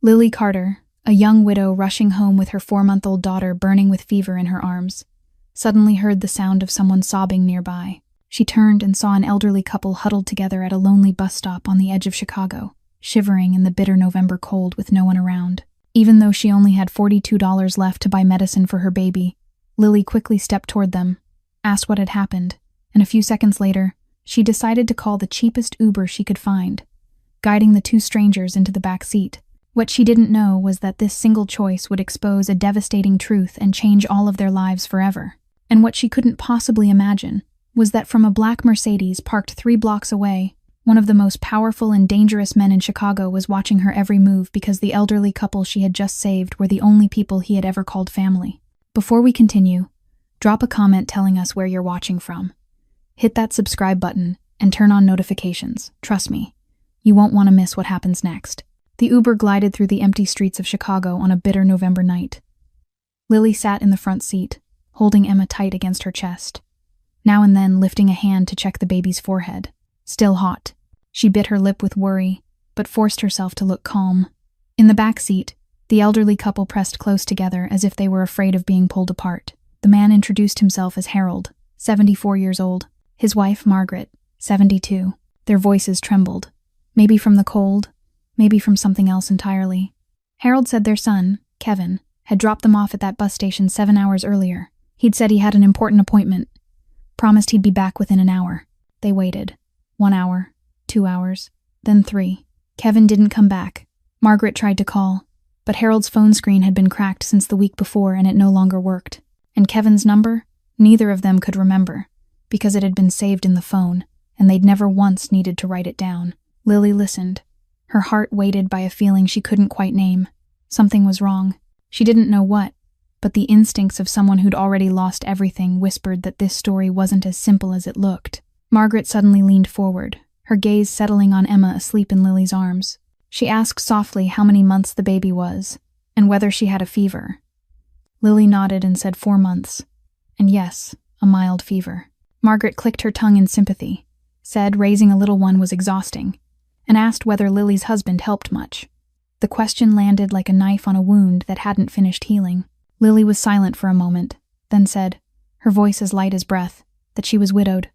Lily Carter, a young widow rushing home with her 4-month-old daughter burning with fever in her arms, suddenly heard the sound of someone sobbing nearby. She turned and saw an elderly couple huddled together at a lonely bus stop on the edge of Chicago, shivering in the bitter November cold with no one around. Even though she only had $42 left to buy medicine for her baby, Lily quickly stepped toward them, asked what had happened, and a few seconds later, she decided to call the cheapest Uber she could find, guiding the two strangers into the back seat. What she didn't know was that this single choice would expose a devastating truth and change all of their lives forever. And what she couldn't possibly imagine was that from a black Mercedes parked 3 blocks away, one of the most powerful and dangerous men in Chicago was watching her every move because the elderly couple she had just saved were the only people he had ever called family. Before we continue, drop a comment telling us where you're watching from. Hit that subscribe button and turn on notifications. Trust me, you won't want to miss what happens next. The Uber glided through the empty streets of Chicago on a bitter November night. Lily sat in the front seat, holding Emma tight against her chest, now and then lifting a hand to check the baby's forehead. Still hot. She bit her lip with worry, but forced herself to look calm. In the back seat, the elderly couple pressed close together as if they were afraid of being pulled apart. The man introduced himself as Harold, 74 years old, his wife Margaret, 72. Their voices trembled, maybe from the cold, maybe from something else entirely. Harold said their son, Kevin, had dropped them off at that bus station 7 hours earlier. He'd said he had an important appointment, promised he'd be back within an hour. They waited. 1 hour, 2 hours, then 3. Kevin didn't come back. Margaret tried to call, but Harold's phone screen had been cracked since the week before and it no longer worked. And Kevin's number? Neither of them could remember, because it had been saved in the phone, and they'd never once needed to write it down. Lily listened, her heart weighted by a feeling she couldn't quite name. Something was wrong. She didn't know what, but the instincts of someone who'd already lost everything whispered that this story wasn't as simple as it looked. Margaret suddenly leaned forward, her gaze settling on Emma asleep in Lily's arms. She asked softly how many months the baby was, and whether she had a fever. Lily nodded and said 4 months, and yes, a mild fever. Margaret clicked her tongue in sympathy, said raising a little one was exhausting, and asked whether Lily's husband helped much. The question landed like a knife on a wound that hadn't finished healing. Lily was silent for a moment, then said, her voice as light as breath, that she was widowed.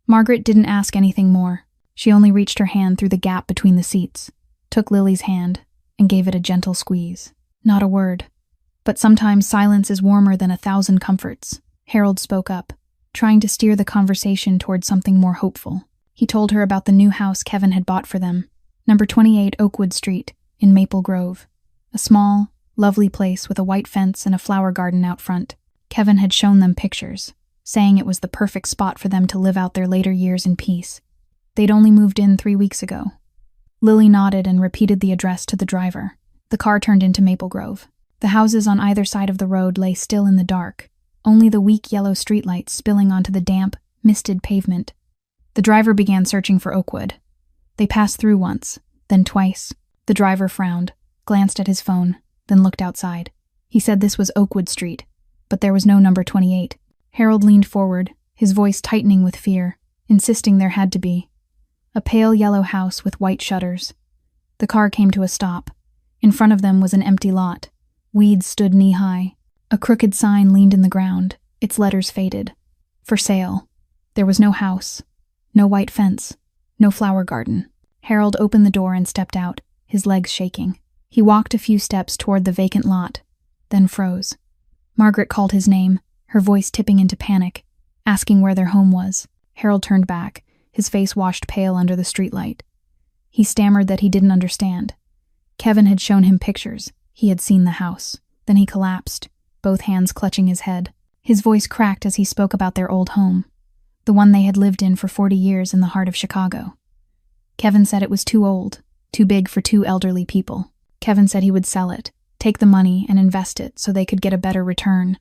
Margaret didn't ask anything more. She only reached her hand through the gap between the seats, took Lily's hand, and gave it a gentle squeeze. Not a word. But sometimes silence is warmer than 1,000 comforts. Harold spoke up, trying to steer the conversation toward something more hopeful. He told her about the new house Kevin had bought for them, number 28 Oakwood Street, in Maple Grove. A small, lovely place with a white fence and a flower garden out front. Kevin had shown them pictures, saying it was the perfect spot for them to live out their later years in peace. They'd only moved in 3 weeks ago. Lily nodded and repeated the address to the driver. The car turned into Maple Grove. The houses on either side of the road lay still in the dark, only the weak yellow streetlights spilling onto the damp, misted pavement. The driver began searching for Oakwood. They passed through once, then twice. The driver frowned, glanced at his phone, then looked outside. He said this was Oakwood Street, but there was no number 28. Harold leaned forward, his voice tightening with fear, insisting there had to be. A pale yellow house with white shutters. The car came to a stop. In front of them was an empty lot. Weeds stood knee-high. A crooked sign leaned in the ground, its letters faded. For sale. There was no house, no white fence, no flower garden. Harold opened the door and stepped out, his legs shaking. He walked a few steps toward the vacant lot, then froze. Margaret called his name, her voice tipping into panic, asking where their home was. Harold turned back, his face washed pale under the streetlight. He stammered that he didn't understand. Kevin had shown him pictures. He had seen the house. Then he collapsed, both hands clutching his head. His voice cracked as he spoke about their old home, the one they had lived in for 40 years in the heart of Chicago. Kevin said it was too old, too big for 2 elderly people. Kevin said he would sell it, take the money and invest it so they could get a better return.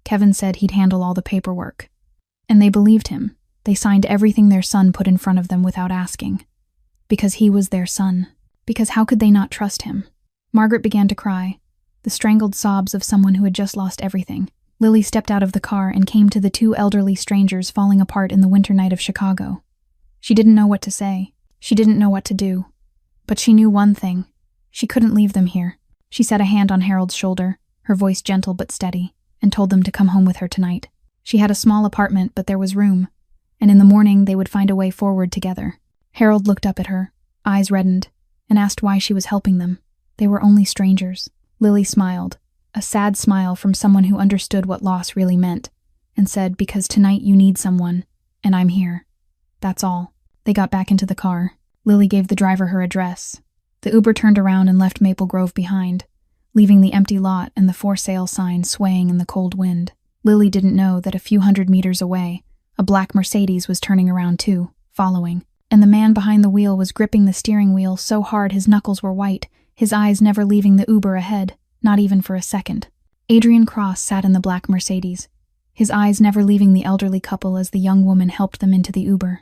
Kevin said he'd handle all the paperwork. And they believed him. They signed everything their son put in front of them without asking. Because he was their son. Because how could they not trust him? Margaret began to cry, the strangled sobs of someone who had just lost everything. Lily stepped out of the car and came to the 2 elderly strangers falling apart in the winter night of Chicago. She didn't know what to say. She didn't know what to do. But she knew one thing. She couldn't leave them here. She set a hand on Harold's shoulder, her voice gentle but steady, and told them to come home with her tonight. She had a small apartment, but there was room, and in the morning they would find a way forward together. Harold looked up at her, eyes reddened, and asked why she was helping them. They were only strangers. Lily smiled, a sad smile from someone who understood what loss really meant, and said, "Because tonight you need someone, and I'm here. That's all." They got back into the car. Lily gave the driver her address. The Uber turned around and left Maple Grove behind, leaving the empty lot and the for sale sign swaying in the cold wind. Lily didn't know that a few hundred meters away, a black Mercedes was turning around too, following, and the man behind the wheel was gripping the steering wheel so hard his knuckles were white, his eyes never leaving the Uber ahead, not even for a second. Adrian Cross sat in the black Mercedes, his eyes never leaving the elderly couple as the young woman helped them into the Uber.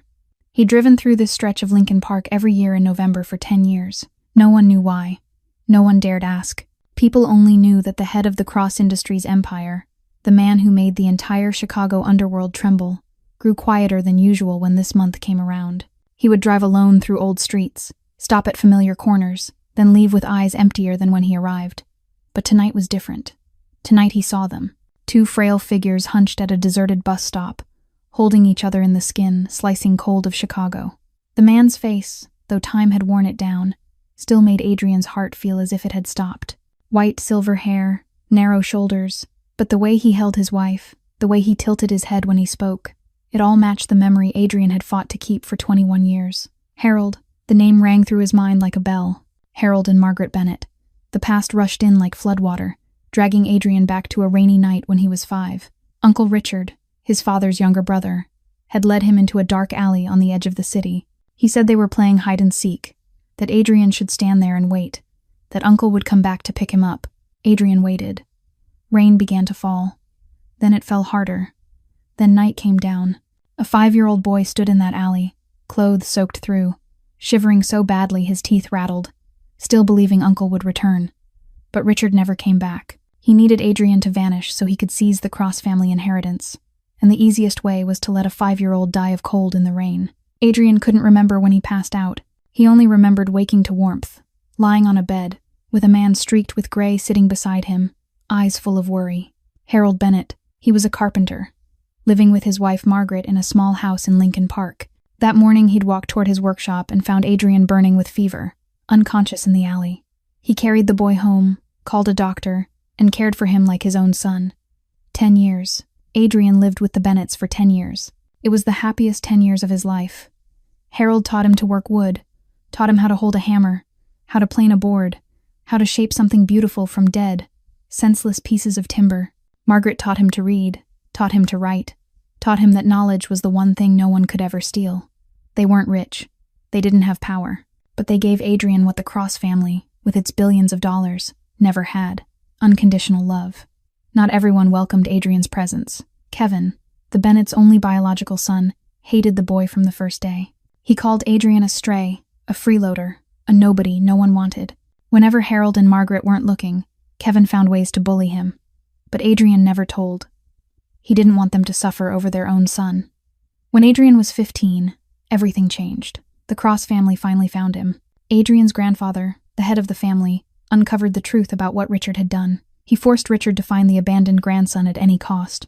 He'd driven through this stretch of Lincoln Park every year in November for 10 years. No one knew why. No one dared ask. People only knew that the head of the Cross Industries empire, the man who made the entire Chicago underworld tremble, grew quieter than usual when this month came around. He would drive alone through old streets, stop at familiar corners, then leave with eyes emptier than when he arrived. But tonight was different. Tonight he saw them, two frail figures hunched at a deserted bus stop, holding each other in the skin, slicing cold of Chicago. The man's face, though time had worn it down, still made Adrian's heart feel as if it had stopped. White silver hair, narrow shoulders, but the way he held his wife, the way he tilted his head when he spoke, it all matched the memory Adrian had fought to keep for 21 years. Harold, the name rang through his mind like a bell. Harold and Margaret Bennett. The past rushed in like floodwater, dragging Adrian back to a rainy night when he was 5. Uncle Richard, his father's younger brother, had led him into a dark alley on the edge of the city. He said they were playing hide and seek, that Adrian should stand there and wait, that Uncle would come back to pick him up. Adrian waited. Rain began to fall. Then it fell harder. Then night came down. A 5-year-old boy stood in that alley, clothes soaked through, shivering so badly his teeth rattled, still believing Uncle would return. But Richard never came back. He needed Adrian to vanish so he could seize the Cross family inheritance, and the easiest way was to let a 5-year-old die of cold in the rain. Adrian couldn't remember when he passed out. He only remembered waking to warmth, lying on a bed, with a man streaked with gray sitting beside him, eyes full of worry. Harold Bennett. He was a carpenter, living with his wife Margaret in a small house in Lincoln Park. That morning he'd walked toward his workshop and found Adrian burning with fever, unconscious in the alley. He carried the boy home, called a doctor, and cared for him like his own son. 10 years. Adrian lived with the Bennetts for 10 years. It was the happiest 10 years of his life. Harold taught him to work wood, taught him how to hold a hammer, how to plane a board, how to shape something beautiful from dead, senseless pieces of timber. Margaret taught him to read, taught him to write, taught him that knowledge was the one thing no one could ever steal. They weren't rich. They didn't have power. But they gave Adrian what the Cross family, with its billions of dollars, never had: unconditional love. Not everyone welcomed Adrian's presence. Kevin, the Bennett's only biological son, hated the boy from the first day. He called Adrian a stray, a freeloader, a nobody no one wanted. Whenever Harold and Margaret weren't looking, Kevin found ways to bully him. But Adrian never told. He didn't want them to suffer over their own son. When Adrian was 15, everything changed. The Cross family finally found him. Adrian's grandfather, the head of the family, uncovered the truth about what Richard had done. He forced Richard to find the abandoned grandson at any cost.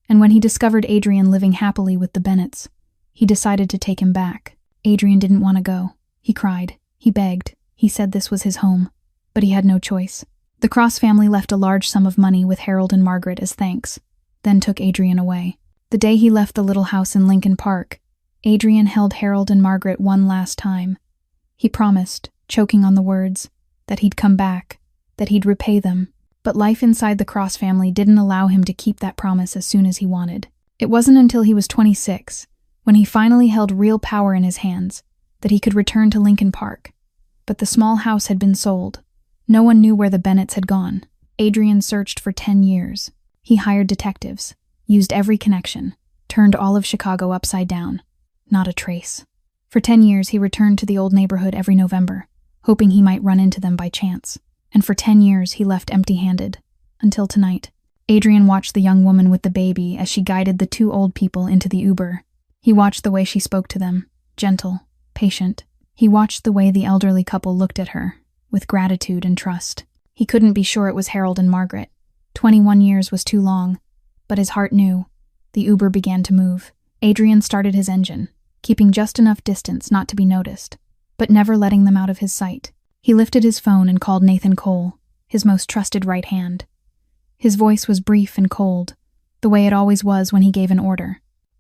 And when he discovered Adrian living happily with the Bennetts, he decided to take him back. Adrian didn't want to go. He cried. He begged. He said this was his home. But he had no choice. The Cross family left a large sum of money with Harold and Margaret as thanks, then took Adrian away. The day he left the little house in Lincoln Park, Adrian held Harold and Margaret one last time. He promised, choking on the words, that he'd come back, that he'd repay them. But life inside the Cross family didn't allow him to keep that promise as soon as he wanted. It wasn't until he was 26, when he finally held real power in his hands, that he could return to Lincoln Park. But the small house had been sold. No one knew where the Bennetts had gone. Adrian searched for 10 years. He hired detectives, used every connection, turned all of Chicago upside down. Not a trace. For 10 years he returned to the old neighborhood every November, hoping he might run into them by chance. And for 10 years he left empty-handed. Until tonight. Adrian watched the young woman with the baby as she guided the 2 old people into the Uber. He watched the way she spoke to them, gentle, patient. He watched the way the elderly couple looked at her, with gratitude and trust. He couldn't be sure it was Harold and Margaret. 21 years was too long, but his heart knew. The Uber began to move. Adrian started his engine, keeping just enough distance not to be noticed, but never letting them out of his sight. He lifted his phone and called Nathan Cole, his most trusted right hand. His voice was brief and cold, the way it always was when he gave an order.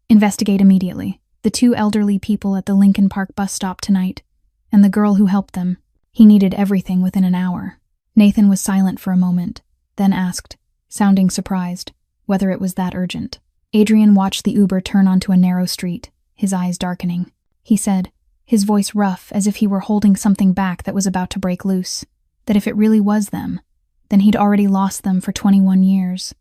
Investigate immediately. The 2 elderly people at the Lincoln Park bus stop tonight, and the girl who helped them. He needed everything within an hour. Nathan was silent for a moment, then asked, sounding surprised, whether it was that urgent. Adrian watched the Uber turn onto a narrow street, his eyes darkening. He said, his voice rough as if he were holding something back that was about to break loose, that if it really was them, then he'd already lost them for 21 years.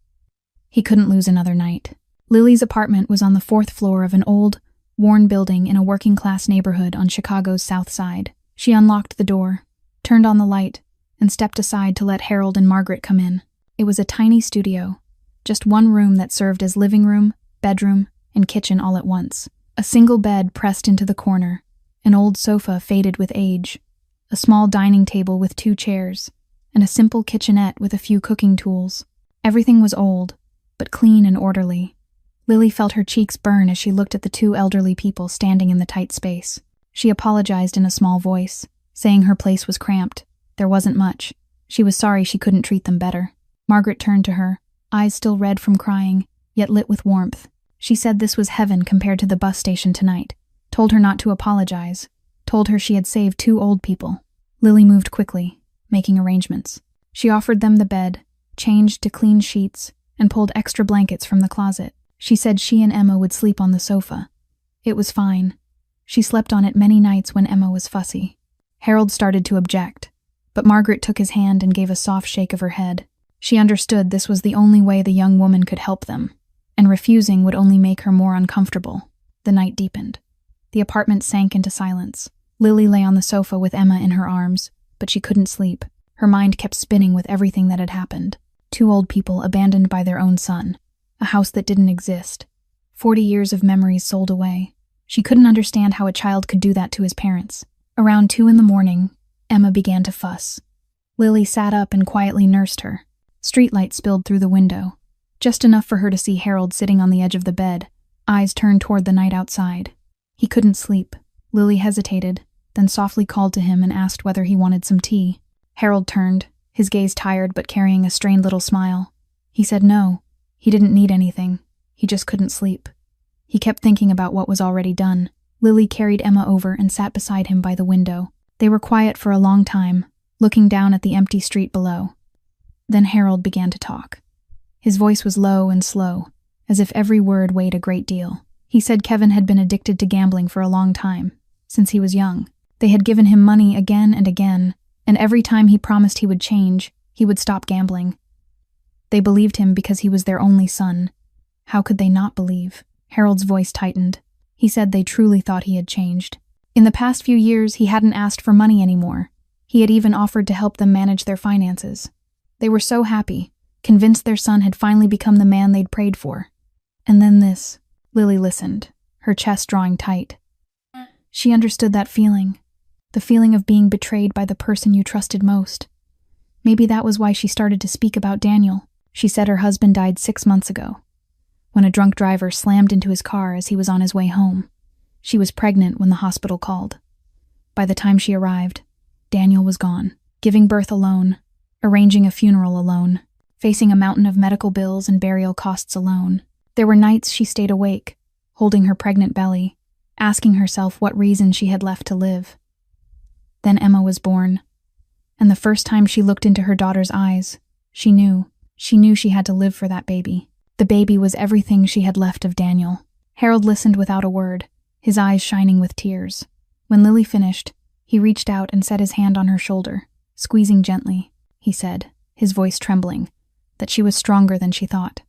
He couldn't lose another night. Lily's apartment was on the 4th floor of an old, worn building in a working-class neighborhood on Chicago's South Side. She unlocked the door, turned on the light, and stepped aside to let Harold and Margaret come in. It was a tiny studio, just one room that served as living room, bedroom, and kitchen all at once. A single bed pressed into the corner, an old sofa faded with age, a small dining table with 2 chairs, and a simple kitchenette with a few cooking tools. Everything was old, but clean and orderly. Lily felt her cheeks burn as she looked at the 2 elderly people standing in the tight space. She apologized in a small voice, saying her place was cramped. There wasn't much. She was sorry she couldn't treat them better. Margaret turned to her, eyes still red from crying, yet lit with warmth. She said this was heaven compared to the bus station tonight, told her not to apologize, told her she had saved 2 old people. Lily moved quickly, making arrangements. She offered them the bed, changed to clean sheets, and pulled extra blankets from the closet. She said she and Emma would sleep on the sofa. It was fine. She slept on it many nights when Emma was fussy. Harold started to object, but Margaret took his hand and gave a soft shake of her head. She understood this was the only way the young woman could help them, and refusing would only make her more uncomfortable. The night deepened. The apartment sank into silence. Lily lay on the sofa with Emma in her arms, but she couldn't sleep. Her mind kept spinning with everything that had happened. 2 old people abandoned by their own son. A house that didn't exist. 40 years of memories sold away. She couldn't understand how a child could do that to his parents. Around 2 a.m, Emma began to fuss. Lily sat up and quietly nursed her. Streetlight spilled through the window, just enough for her to see Harold sitting on the edge of the bed, eyes turned toward the night outside. He couldn't sleep. Lily hesitated, then softly called to him and asked whether he wanted some tea. Harold turned, his gaze tired but carrying a strained little smile. He said no. He didn't need anything. He just couldn't sleep. He kept thinking about what was already done. Lily carried Emma over and sat beside him by the window. They were quiet for a long time, looking down at the empty street below. Then Harold began to talk. His voice was low and slow, as if every word weighed a great deal. He said Kevin had been addicted to gambling for a long time, since he was young. They had given him money again and again, and every time he promised he would change, he would stop gambling. They believed him because he was their only son. How could they not believe? Harold's voice tightened. He said they truly thought he had changed. In the past few years, he hadn't asked for money anymore. He had even offered to help them manage their finances. They were so happy, convinced their son had finally become the man they'd prayed for. And then this. Lily listened, her chest drawing tight. She understood that feeling, the feeling of being betrayed by the person you trusted most. Maybe that was why she started to speak about Daniel. She said her husband died 6 months ago, when a drunk driver slammed into his car as he was on his way home. She was pregnant when the hospital called. By the time she arrived, Daniel was gone, giving birth alone, arranging a funeral alone, facing a mountain of medical bills and burial costs alone. There were nights she stayed awake, holding her pregnant belly, asking herself what reason she had left to live. Then Emma was born, and the first time she looked into her daughter's eyes, she knew she had to live for that baby. The baby was everything she had left of Daniel. Harold listened without a word, his eyes shining with tears. When Lily finished, he reached out and set his hand on her shoulder, squeezing gently. He said, his voice trembling, that she was stronger than she thought.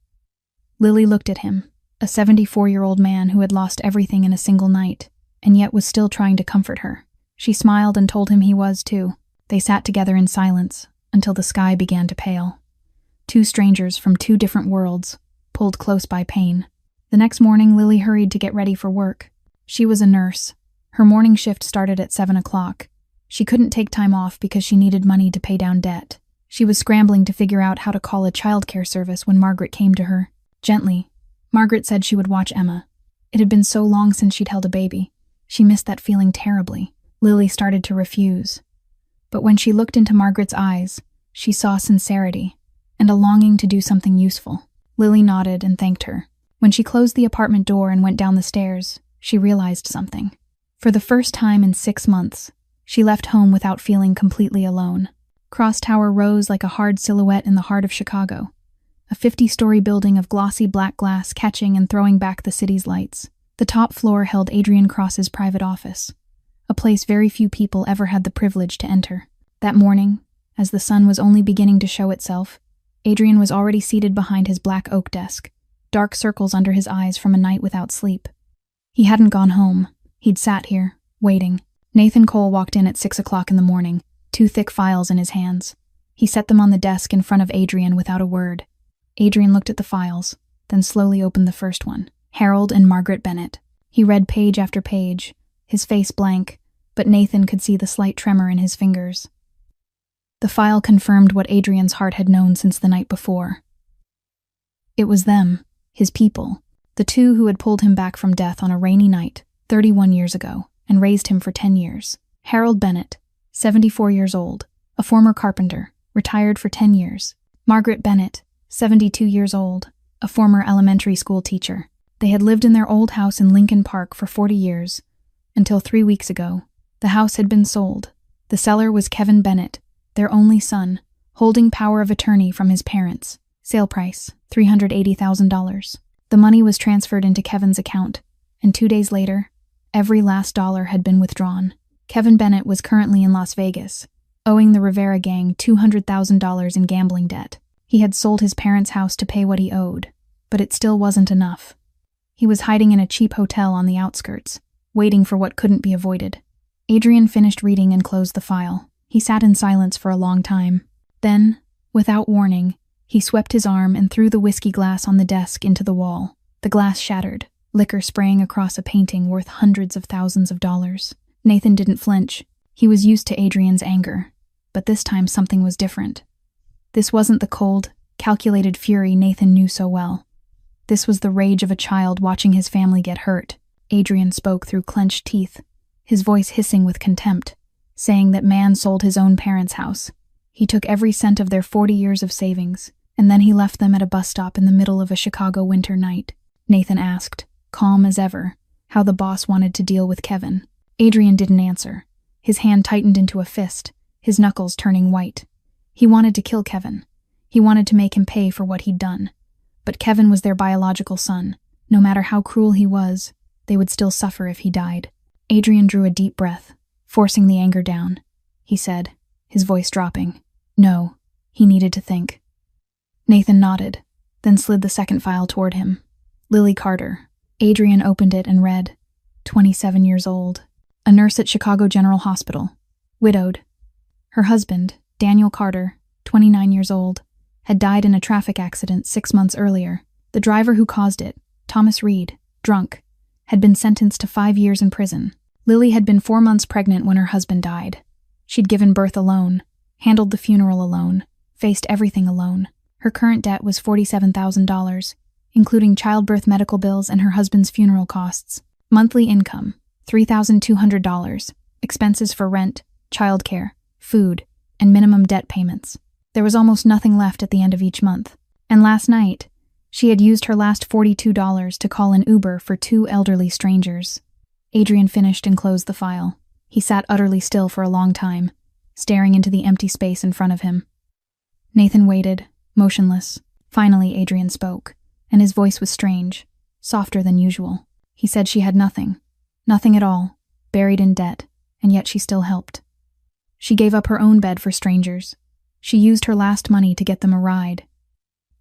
Lily looked at him, a 74-year-old man who had lost everything in a single night, and yet was still trying to comfort her. She smiled and told him he was too. They sat together in silence until the sky began to pale. 2 strangers from 2 different worlds, pulled close by pain. The next morning, Lily hurried to get ready for work. She was a nurse. Her morning shift started at 7 o'clock. She couldn't take time off because she needed money to pay down debt. She was scrambling to figure out how to call a childcare service when Margaret came to her. Gently, Margaret said she would watch Emma. It had been so long since she'd held a baby. She missed that feeling terribly. Lily started to refuse. But when she looked into Margaret's eyes, she saw sincerity and a longing to do something useful. Lily nodded and thanked her. When she closed the apartment door and went down the stairs, she realized something. For the first time in 6 months, she left home without feeling completely alone. Cross Tower rose like a hard silhouette in the heart of Chicago, a 50-story building of glossy black glass catching and throwing back the city's lights. The top floor held Adrian Cross's private office, a place very few people ever had the privilege to enter. That morning, as the sun was only beginning to show itself, Adrian was already seated behind his black oak desk, dark circles under his eyes from a night without sleep. He hadn't gone home. He'd sat here, waiting. Nathan Cole walked in at 6 o'clock in the morning, 2 thick files in his hands. He set them on the desk in front of Adrian without a word. Adrian looked at the files, then slowly opened the first one. Harold and Margaret Bennett. He read page after page, his face blank, but Nathan could see the slight tremor in his fingers. The file confirmed what Adrian's heart had known since the night before. It was them, his people, the two who had pulled him back from death on a rainy night, 31 years ago, and raised him for 10 years. Harold Bennett, 74 years old, a former carpenter, retired for 10 years. Margaret Bennett, 72 years old, a former elementary school teacher. They had lived in their old house in Lincoln Park for 40 years, until 3 weeks ago. The house had been sold. The seller was Kevin Bennett, their only son, holding power of attorney from his parents. Sale price, $380,000. The money was transferred into Kevin's account, and 2 days later, every last dollar had been withdrawn. Kevin Bennett was currently in Las Vegas, owing the Rivera gang $200,000 in gambling debt. He had sold his parents' house to pay what he owed, but it still wasn't enough. He was hiding in a cheap hotel on the outskirts, waiting for what couldn't be avoided. Adrian finished reading and closed the file. He sat in silence for a long time. Then, without warning, he swept his arm and threw the whiskey glass on the desk into the wall. The glass shattered, liquor spraying across a painting worth hundreds of thousands of dollars. Nathan didn't flinch. He was used to Adrian's anger, but this time something was different. This wasn't the cold, calculated fury Nathan knew so well. This was the rage of a child watching his family get hurt. Adrian spoke through clenched teeth, his voice hissing with contempt, saying that man sold his own parents' house. He took every cent of their 40 years of savings, and then he left them at a bus stop in the middle of a Chicago winter night. Nathan asked, calm as ever, how the boss wanted to deal with Kevin. Adrian didn't answer. His hand tightened into a fist, his knuckles turning white. He wanted to kill Kevin. He wanted to make him pay for what he'd done. But Kevin was their biological son. No matter how cruel he was, they would still suffer if he died. Adrian drew a deep breath, forcing the anger down. He said, his voice dropping, no, he needed to think. Nathan nodded, then slid the second file toward him. Lily Carter. Adrian opened it and read, 27 years old, a nurse at Chicago General Hospital, widowed. Her husband, Daniel Carter, 29 years old, had died in a traffic accident 6 months earlier. The driver who caused it, Thomas Reed, drunk, had been sentenced to 5 years in prison. Lily had been 4 months pregnant when her husband died. She'd given birth alone, handled the funeral alone, faced everything alone. Her current debt was $47,000, including childbirth medical bills and her husband's funeral costs. Monthly income, $3,200, expenses for rent, childcare, food, and minimum debt payments. There was almost nothing left at the end of each month. And last night, she had used her last $42 to call an Uber for 2 elderly strangers. Adrian finished and closed the file. He sat utterly still for a long time, staring into the empty space in front of him. Nathan waited, motionless. Finally, Adrian spoke, and his voice was strange, softer than usual. He said she had nothing at all, buried in debt, and yet she still helped. She gave up her own bed for strangers. She used her last money to get them a ride.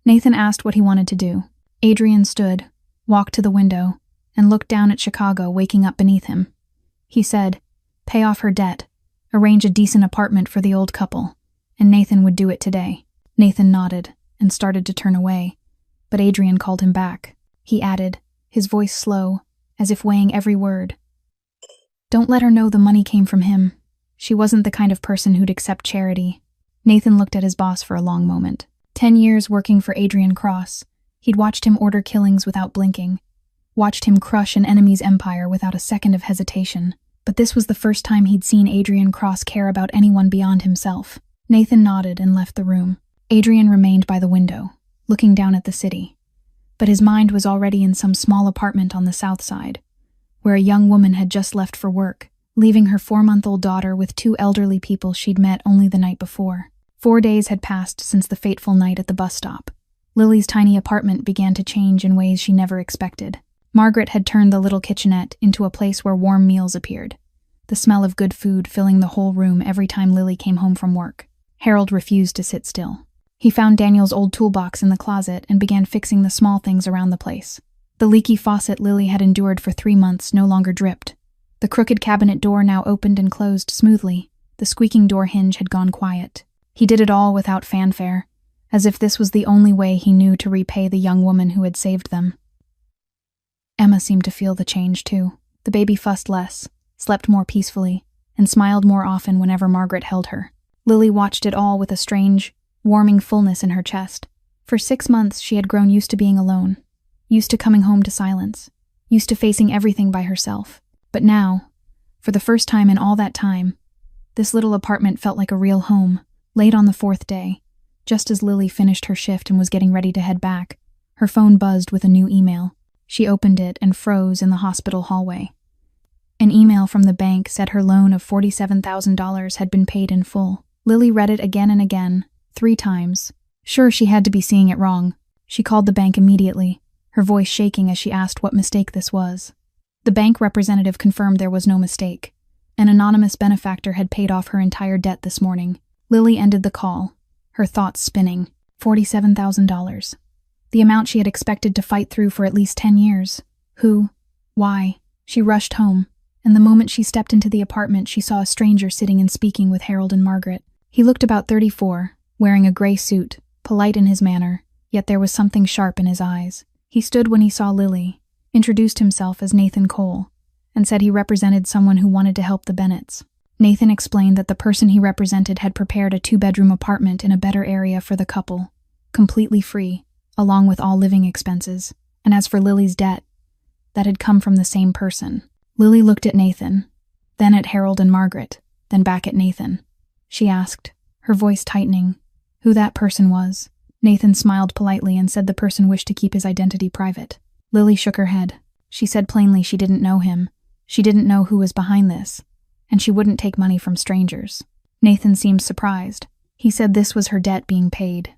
Nathan asked what he wanted to do. Adrian stood, walked to the window, and looked down at Chicago waking up beneath him. He said, pay off her debt, arrange a decent apartment for the old couple, and Nathan would do it today. Nathan nodded and started to turn away, but Adrian called him back. He added, his voice slow, as if weighing every word. Don't let her know the money came from him. She wasn't the kind of person who'd accept charity. Nathan looked at his boss for a long moment. 10 years working for Adrian Cross, he'd watched him order killings without blinking, watched him crush an enemy's empire without a second of hesitation. But this was the first time he'd seen Adrian Cross care about anyone beyond himself. Nathan nodded and left the room. Adrian remained by the window, looking down at the city. But his mind was already in some small apartment on the south side, where a young woman had just left for work, leaving her 4-month-old daughter with 2 elderly people she'd met only the night before. 4 days had passed since the fateful night at the bus stop. Lily's tiny apartment began to change in ways she never expected. Margaret had turned the little kitchenette into a place where warm meals appeared, the smell of good food filling the whole room every time Lily came home from work. Harold refused to sit still. He found Daniel's old toolbox in the closet and began fixing the small things around the place. The leaky faucet Lily had endured for 3 months no longer dripped. The crooked cabinet door now opened and closed smoothly. The squeaking door hinge had gone quiet. He did it all without fanfare, as if this was the only way he knew to repay the young woman who had saved them. Emma seemed to feel the change too. The baby fussed less, slept more peacefully, and smiled more often whenever Margaret held her. Lily watched it all with a strange, warming fullness in her chest. For 6 months she had grown used to being alone, used to coming home to silence, used to facing everything by herself. But now, for the first time in all that time, this little apartment felt like a real home. Late on the 4th day, just as Lily finished her shift and was getting ready to head back, her phone buzzed with a new email. She opened it and froze in the hospital hallway. An email from the bank said her loan of $47,000 had been paid in full. Lily read it again and again, 3 times. Sure, she had to be seeing it wrong. She called the bank immediately, her voice shaking as she asked what mistake this was. The bank representative confirmed there was no mistake. An anonymous benefactor had paid off her entire debt this morning. Lily ended the call, her thoughts spinning. $47,000. The amount she had expected to fight through for at least 10 years. Who? Why? She rushed home, and the moment she stepped into the apartment, she saw a stranger sitting and speaking with Harold and Margaret. He looked about 34, wearing a gray suit, polite in his manner, yet there was something sharp in his eyes. He stood when he saw Lily, introduced himself as Nathan Cole, and said he represented someone who wanted to help the Bennetts. Nathan explained that the person he represented had prepared a 2-bedroom apartment in a better area for the couple, completely free, along with all living expenses. And as for Lily's debt, that had come from the same person. Lily looked at Nathan, then at Harold and Margaret, then back at Nathan. She asked, her voice tightening, who that person was. Nathan smiled politely and said the person wished to keep his identity private. Lily shook her head. She said plainly she didn't know him. She didn't know who was behind this, and she wouldn't take money from strangers. Nathan seemed surprised. He said this was her debt being paid.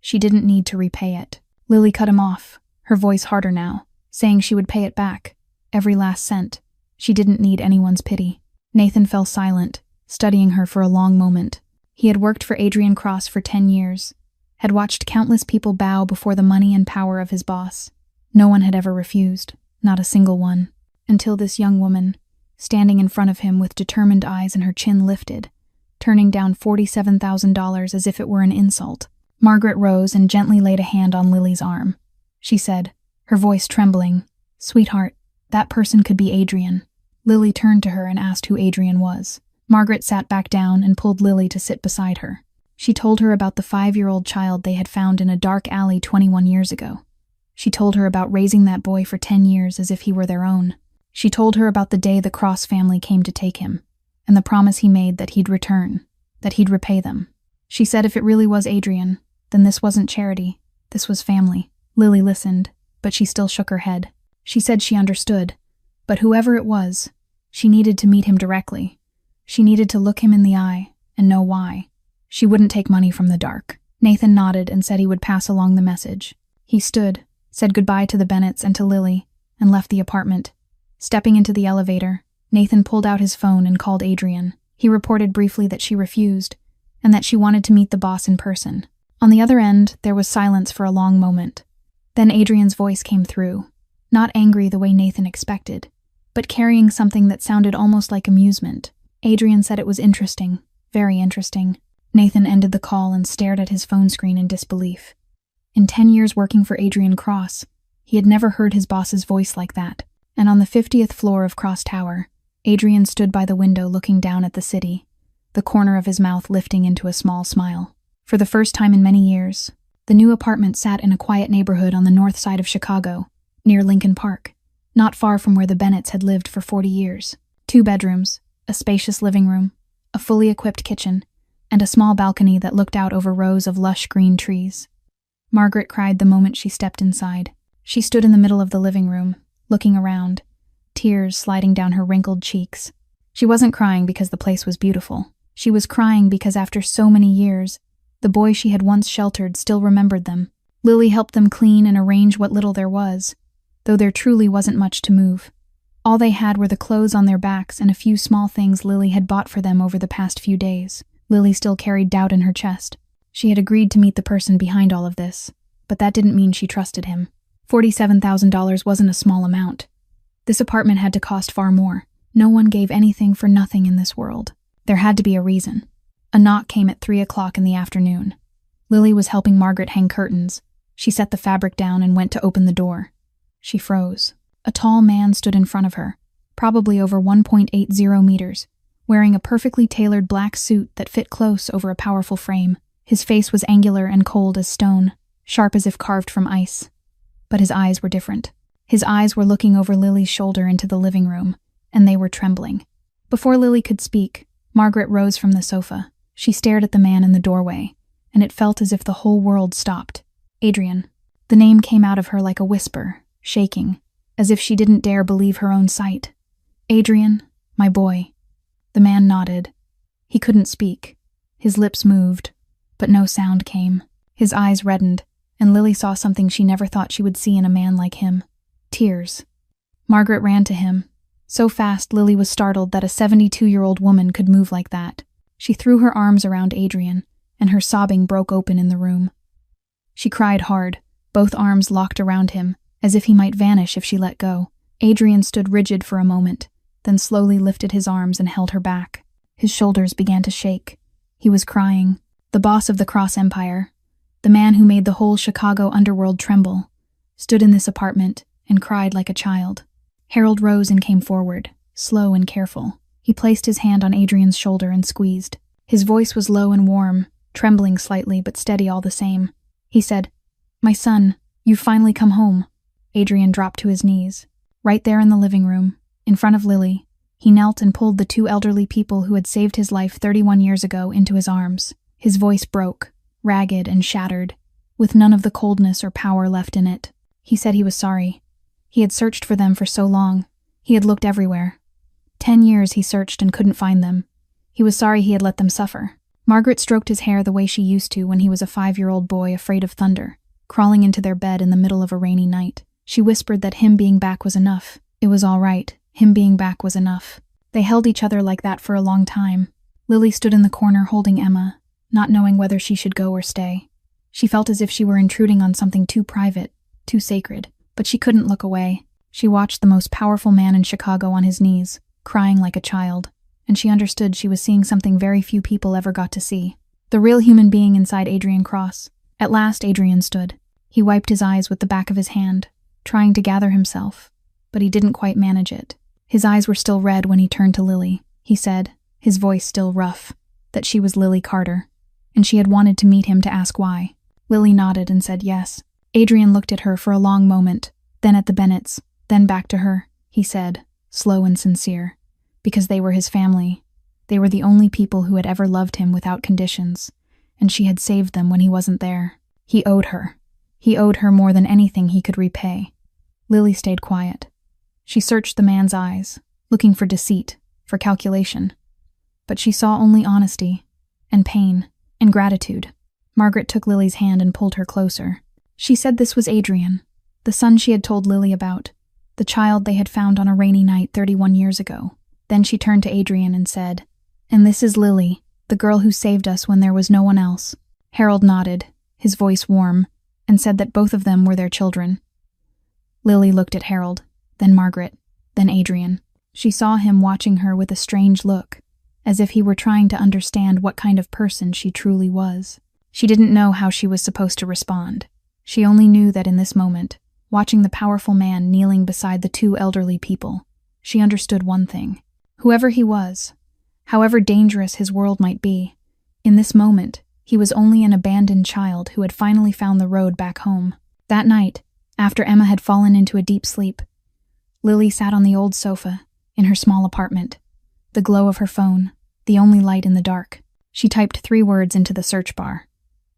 She didn't need to repay it. Lily cut him off, her voice harder now, saying she would pay it back, every last cent. She didn't need anyone's pity. Nathan fell silent, studying her for a long moment. He had worked for Adrian Cross for 10 years, had watched countless people bow before the money and power of his boss. No one had ever refused, not a single one, until this young woman, standing in front of him with determined eyes and her chin lifted, turning down $47,000 as if it were an insult. Margaret rose and gently laid a hand on Lily's arm. She said, her voice trembling, "Sweetheart, that person could be Adrian." Lily turned to her and asked who Adrian was. Margaret sat back down and pulled Lily to sit beside her. She told her about the 5-year-old child they had found in a dark alley 21 years ago. She told her about raising that boy for 10 years as if he were their own. She told her about the day the Cross family came to take him, and the promise he made that he'd return, that he'd repay them. She said if it really was Adrian, then this wasn't charity, this was family. Lily listened, but she still shook her head. She said she understood, but whoever it was, she needed to meet him directly. She needed to look him in the eye and know why. She wouldn't take money from the dark. Nathan nodded and said he would pass along the message. He stood, said goodbye to the Bennetts and to Lily, and left the apartment. Stepping into the elevator, Nathan pulled out his phone and called Adrian. He reported briefly that she refused, and that she wanted to meet the boss in person. On the other end, there was silence for a long moment. Then Adrian's voice came through, not angry the way Nathan expected, but carrying something that sounded almost like amusement. Adrian said it was interesting, very interesting. Nathan ended the call and stared at his phone screen in disbelief. In 10 years working for Adrian Cross, he had never heard his boss's voice like that. And on the 50th floor of Cross Tower, Adrian stood by the window looking down at the city, the corner of his mouth lifting into a small smile. For the first time in many years, the new apartment sat in a quiet neighborhood on the north side of Chicago, near Lincoln Park, not far from where the Bennetts had lived for 40 years. 2 bedrooms, a spacious living room, a fully equipped kitchen, and a small balcony that looked out over rows of lush green trees. Margaret cried the moment she stepped inside. She stood in the middle of the living room, looking around, tears sliding down her wrinkled cheeks. She wasn't crying because the place was beautiful. She was crying because after so many years, the boy she had once sheltered still remembered them. Lily helped them clean and arrange what little there was, though there truly wasn't much to move. All they had were the clothes on their backs and a few small things Lily had bought for them over the past few days. Lily still carried doubt in her chest. She had agreed to meet the person behind all of this, but that didn't mean she trusted him. $47,000 wasn't a small amount. This apartment had to cost far more. No one gave anything for nothing in this world. There had to be a reason. A knock came at 3 o'clock in the afternoon. Lily was helping Margaret hang curtains. She set the fabric down and went to open the door. She froze. A tall man stood in front of her, probably over 1.80 meters, wearing a perfectly tailored black suit that fit close over a powerful frame. His face was angular and cold as stone, sharp as if carved from ice. But his eyes were different. His eyes were looking over Lily's shoulder into the living room, and they were trembling. Before Lily could speak, Margaret rose from the sofa. She stared at the man in the doorway, and it felt as if the whole world stopped. Adrian. The name came out of her like a whisper, shaking, as if she didn't dare believe her own sight. Adrian, my boy. The man nodded. He couldn't speak. His lips moved, but no sound came. His eyes reddened, and Lily saw something she never thought she would see in a man like him. Tears. Margaret ran to him. So fast, Lily was startled that a 72-year-old woman could move like that. She threw her arms around Adrian, and her sobbing broke open in the room. She cried hard, both arms locked around him, as if he might vanish if she let go. Adrian stood rigid for a moment, then slowly lifted his arms and held her back. His shoulders began to shake. He was crying. The boss of the Cross Empire, the man who made the whole Chicago underworld tremble, stood in this apartment and cried like a child. Harold rose and came forward, slow and careful. He placed his hand on Adrian's shoulder and squeezed. His voice was low and warm, trembling slightly but steady all the same. He said, "My son, you've finally come home." Adrian dropped to his knees. Right there in the living room, in front of Lily, he knelt and pulled the 2 elderly people who had saved his life 31 years ago into his arms. His voice broke, ragged and shattered, with none of the coldness or power left in it. He said he was sorry. He had searched for them for so long. He had looked everywhere. 10 years he searched and couldn't find them. He was sorry he had let them suffer. Margaret stroked his hair the way she used to when he was a 5-year-old boy afraid of thunder, crawling into their bed in the middle of a rainy night. She whispered that him being back was enough. It was all right. Him being back was enough. They held each other like that for a long time. Lily stood in the corner holding Emma, not knowing whether she should go or stay. She felt as if she were intruding on something too private, too sacred, but she couldn't look away. She watched the most powerful man in Chicago on his knees, crying like a child, and she understood she was seeing something very few people ever got to see. The real human being inside Adrian Cross. At last Adrian stood. He wiped his eyes with the back of his hand, trying to gather himself, but he didn't quite manage it. His eyes were still red when he turned to Lily. He said, his voice still rough, that she was Lily Carter, and she had wanted to meet him to ask why. Lily nodded and said yes. Adrian looked at her for a long moment, then at the Bennetts, then back to her. He said, slow and sincere, because they were his family. They were the only people who had ever loved him without conditions, and she had saved them when he wasn't there. He owed her. He owed her more than anything he could repay. Lily stayed quiet. She searched the man's eyes, looking for deceit, for calculation. But she saw only honesty, and pain, and gratitude. Margaret took Lily's hand and pulled her closer. She said this was Adrian, the son she had told Lily about, the child they had found on a rainy night 31 years ago. Then she turned to Adrian and said, "And this is Lily, the girl who saved us when there was no one else." Harold nodded, his voice warm, and said that both of them were their children. Lily looked at Harold, then Margaret, then Adrian. She saw him watching her with a strange look, as if he were trying to understand what kind of person she truly was. She didn't know how she was supposed to respond. She only knew that in this moment, watching the powerful man kneeling beside the 2 elderly people, she understood one thing. Whoever he was, However dangerous his world might be, in this moment, he was only an abandoned child who had finally found the road back home. That night, after Emma had fallen into a deep sleep, Lily sat on the old sofa in her small apartment, the glow of her phone, the only light in the dark. She typed 3 words into the search bar: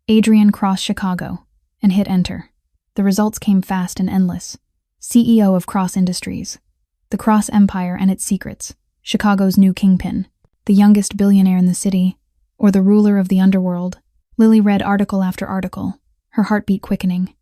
Adrian Cross Chicago, and hit enter. The results came fast and endless. CEO of Cross Industries, the Cross Empire and its secrets, Chicago's new kingpin, the youngest billionaire in the city, or the ruler of the underworld. Lily read article after article, her heartbeat quickening.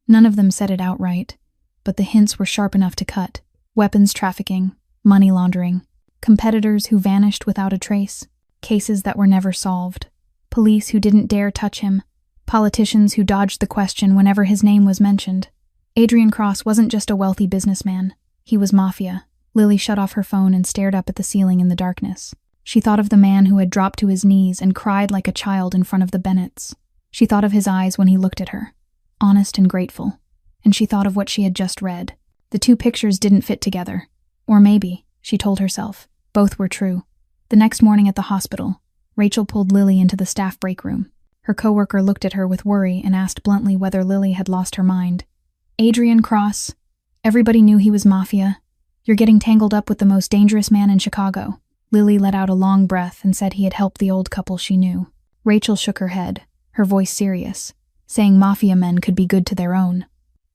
None of them said it outright, but the hints were sharp enough to cut. Weapons trafficking, money laundering, competitors who vanished without a trace, cases that were never solved, police who didn't dare touch him, politicians who dodged the question whenever his name was mentioned. Adrian Cross wasn't just a wealthy businessman, he was Mafia. Lily shut off her phone and stared up at the ceiling in the darkness. She thought of the man who had dropped to his knees and cried like a child in front of the Bennetts. She thought of his eyes when he looked at her, honest and grateful. And she thought of what she had just read. The 2 pictures didn't fit together. Or maybe, she told herself, both were true. The next morning at the hospital, Rachel pulled Lily into the staff break room. Her coworker looked at her with worry and asked bluntly whether Lily had lost her mind. Adrian Cross. Everybody knew he was Mafia. You're getting tangled up with the most dangerous man in Chicago. Lily let out a long breath and said he had helped the old couple she knew. Rachel shook her head, her voice serious, saying Mafia men could be good to their own.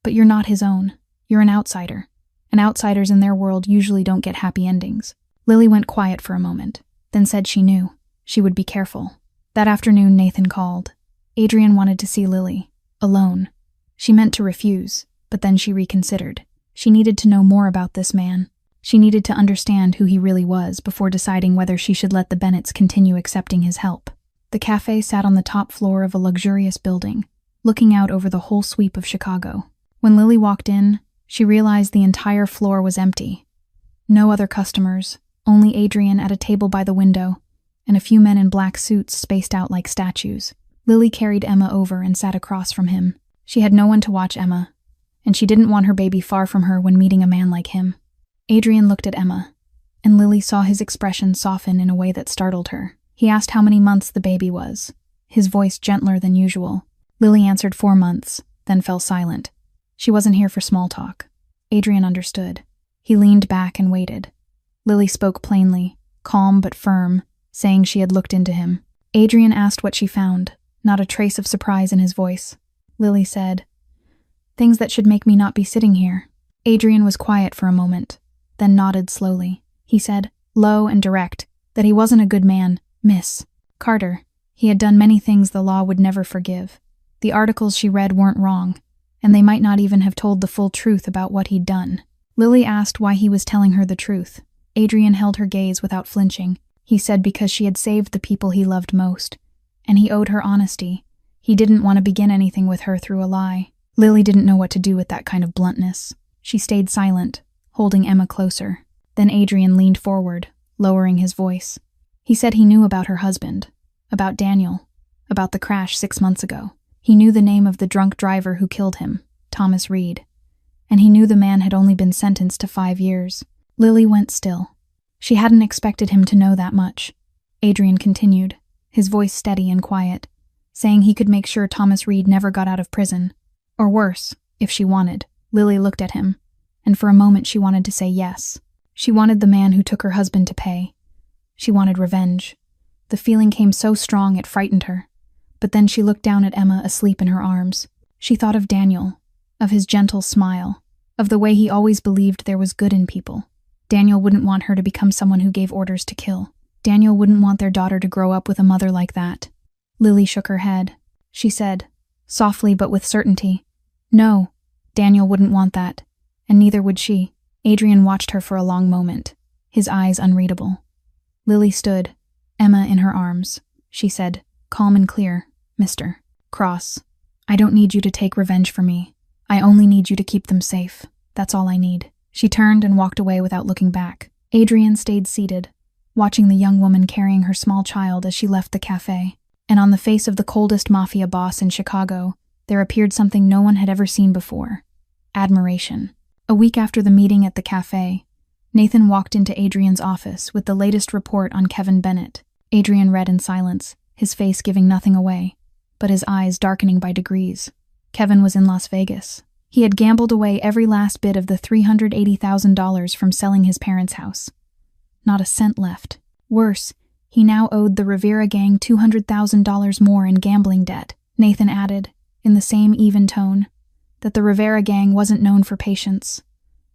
But you're not his own. You're an outsider. And outsiders in their world usually don't get happy endings. Lily went quiet for a moment, then said she knew. She would be careful. That afternoon, Nathan called. Adrian wanted to see Lily, alone. She meant to refuse, but then she reconsidered. She needed to know more about this man. She needed to understand who he really was before deciding whether she should let the Bennetts continue accepting his help. The cafe sat on the top floor of a luxurious building, looking out over the whole sweep of Chicago. When Lily walked in, she realized the entire floor was empty. No other customers, only Adrian at a table by the window, and a few men in black suits spaced out like statues. Lily carried Emma over and sat across from him. She had no one to watch Emma, and she didn't want her baby far from her when meeting a man like him. Adrian looked at Emma, and Lily saw his expression soften in a way that startled her. He asked how many months the baby was, his voice gentler than usual. Lily answered 4 months, then fell silent. She wasn't here for small talk. Adrian understood. He leaned back and waited. Lily spoke plainly, calm but firm, saying she had looked into him. Adrian asked what she found, not a trace of surprise in his voice. Lily said, "Things that should make me not be sitting here." Adrian was quiet for a moment, then nodded slowly. He said, low and direct, that he wasn't a good man, Miss Carter. He had done many things the law would never forgive. The articles she read weren't wrong, and they might not even have told the full truth about what he'd done. Lily asked why he was telling her the truth. Adrian held her gaze without flinching. He said because she had saved the people he loved most, and he owed her honesty. He didn't want to begin anything with her through a lie. Lily didn't know what to do with that kind of bluntness. She stayed silent, holding Emma closer. Then Adrian leaned forward, lowering his voice. He said he knew about her husband, about Daniel, about the crash 6 months ago. He knew the name of the drunk driver who killed him, Thomas Reed, and he knew the man had only been sentenced to 5 years. Lily went still. She hadn't expected him to know that much. Adrian continued, his voice steady and quiet, saying he could make sure Thomas Reed never got out of prison. Or worse, if she wanted. Lily looked at him, and for a moment she wanted to say yes. She wanted the man who took her husband to pay. She wanted revenge. The feeling came so strong it frightened her. But then she looked down at Emma asleep in her arms. She thought of Daniel, of his gentle smile, of the way he always believed there was good in people. Daniel wouldn't want her to become someone who gave orders to kill. Daniel wouldn't want their daughter to grow up with a mother like that. Lily shook her head. She said, softly but with certainty, "No, Daniel wouldn't want that, and neither would she." Adrian watched her for a long moment, his eyes unreadable. Lily stood, Emma in her arms. She said, calm and clear, "Mr. Cross, I don't need you to take revenge for me. I only need you to keep them safe. That's all I need." She turned and walked away without looking back. Adrian stayed seated, watching the young woman carrying her small child as she left the cafe. And on the face of the coldest Mafia boss in Chicago, there appeared something no one had ever seen before: admiration. A week after the meeting at the cafe, Nathan walked into Adrian's office with the latest report on Kevin Bennett. Adrian read in silence, his face giving nothing away, but his eyes darkening by degrees. Kevin was in Las Vegas. He had gambled away every last bit of the $380,000 from selling his parents' house. Not a cent left. Worse, he now owed the Rivera gang $200,000 more in gambling debt. Nathan added, in the same even tone, that the Rivera gang wasn't known for patience.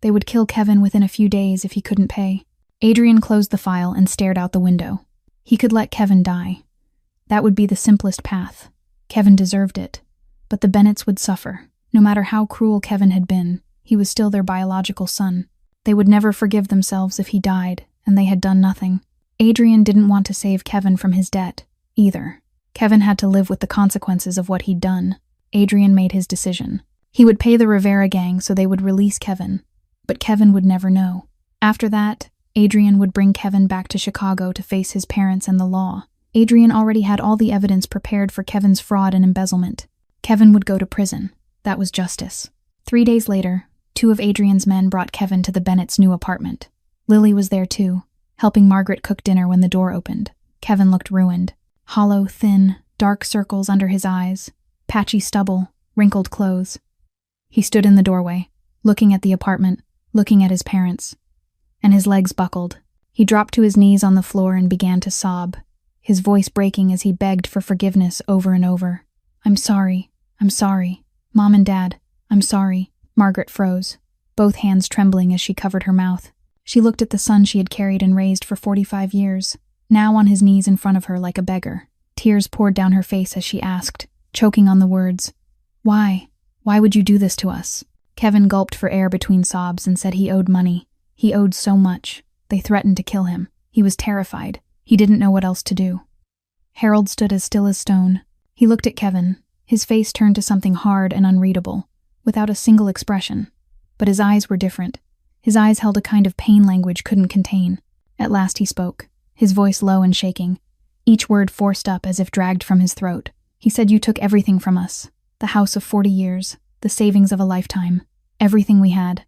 They would kill Kevin within a few days if he couldn't pay. Adrian closed the file and stared out the window. He could let Kevin die. That would be the simplest path. Kevin deserved it. But the Bennetts would suffer. No matter how cruel Kevin had been, he was still their biological son. They would never forgive themselves if he died, and they had done nothing. Adrian didn't want to save Kevin from his debt, either. Kevin had to live with the consequences of what he'd done. Adrian made his decision. He would pay the Rivera gang so they would release Kevin. But Kevin would never know. After that, Adrian would bring Kevin back to Chicago to face his parents and the law. Adrian already had all the evidence prepared for Kevin's fraud and embezzlement. Kevin would go to prison. That was justice. 3 days later, 2 of Adrian's men brought Kevin to the Bennett's new apartment. Lily was there too, helping Margaret cook dinner when the door opened. Kevin looked ruined. Hollow, thin, dark circles under his eyes, patchy stubble, wrinkled clothes. He stood in the doorway, looking at the apartment, looking at his parents, and his legs buckled. He dropped to his knees on the floor and began to sob, his voice breaking as he begged for forgiveness over and over. I'm sorry. Mom and Dad, I'm sorry. Margaret froze, both hands trembling as she covered her mouth. She looked at the son she had carried and raised for 45 years, now on his knees in front of her like a beggar. Tears poured down her face as she asked, choking on the words, Why? Why would you do this to us? Kevin gulped for air between sobs and said he owed money. He owed so much. They threatened to kill him. He was terrified. He didn't know what else to do. Harold stood as still as stone. He looked at Kevin, his face turned to something hard and unreadable, without a single expression. But his eyes were different. His eyes held a kind of pain language couldn't contain. At last he spoke, his voice low and shaking, each word forced up as if dragged from his throat. He said, You took everything from us. The house of 40 years, the savings of a lifetime, everything we had.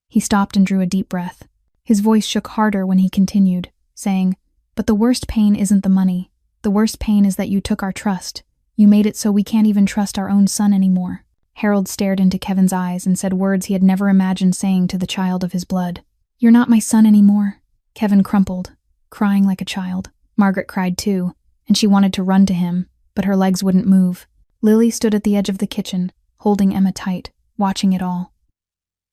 He stopped and drew a deep breath. His voice shook harder when he continued, saying, But the worst pain isn't the money. The worst pain is that you took our trust. You made it so we can't even trust our own son anymore. Harold stared into Kevin's eyes and said words he had never imagined saying to the child of his blood. You're not my son anymore. Kevin crumpled, crying like a child. Margaret cried too, and she wanted to run to him, but her legs wouldn't move. Lily stood at the edge of the kitchen, holding Emma tight, watching it all.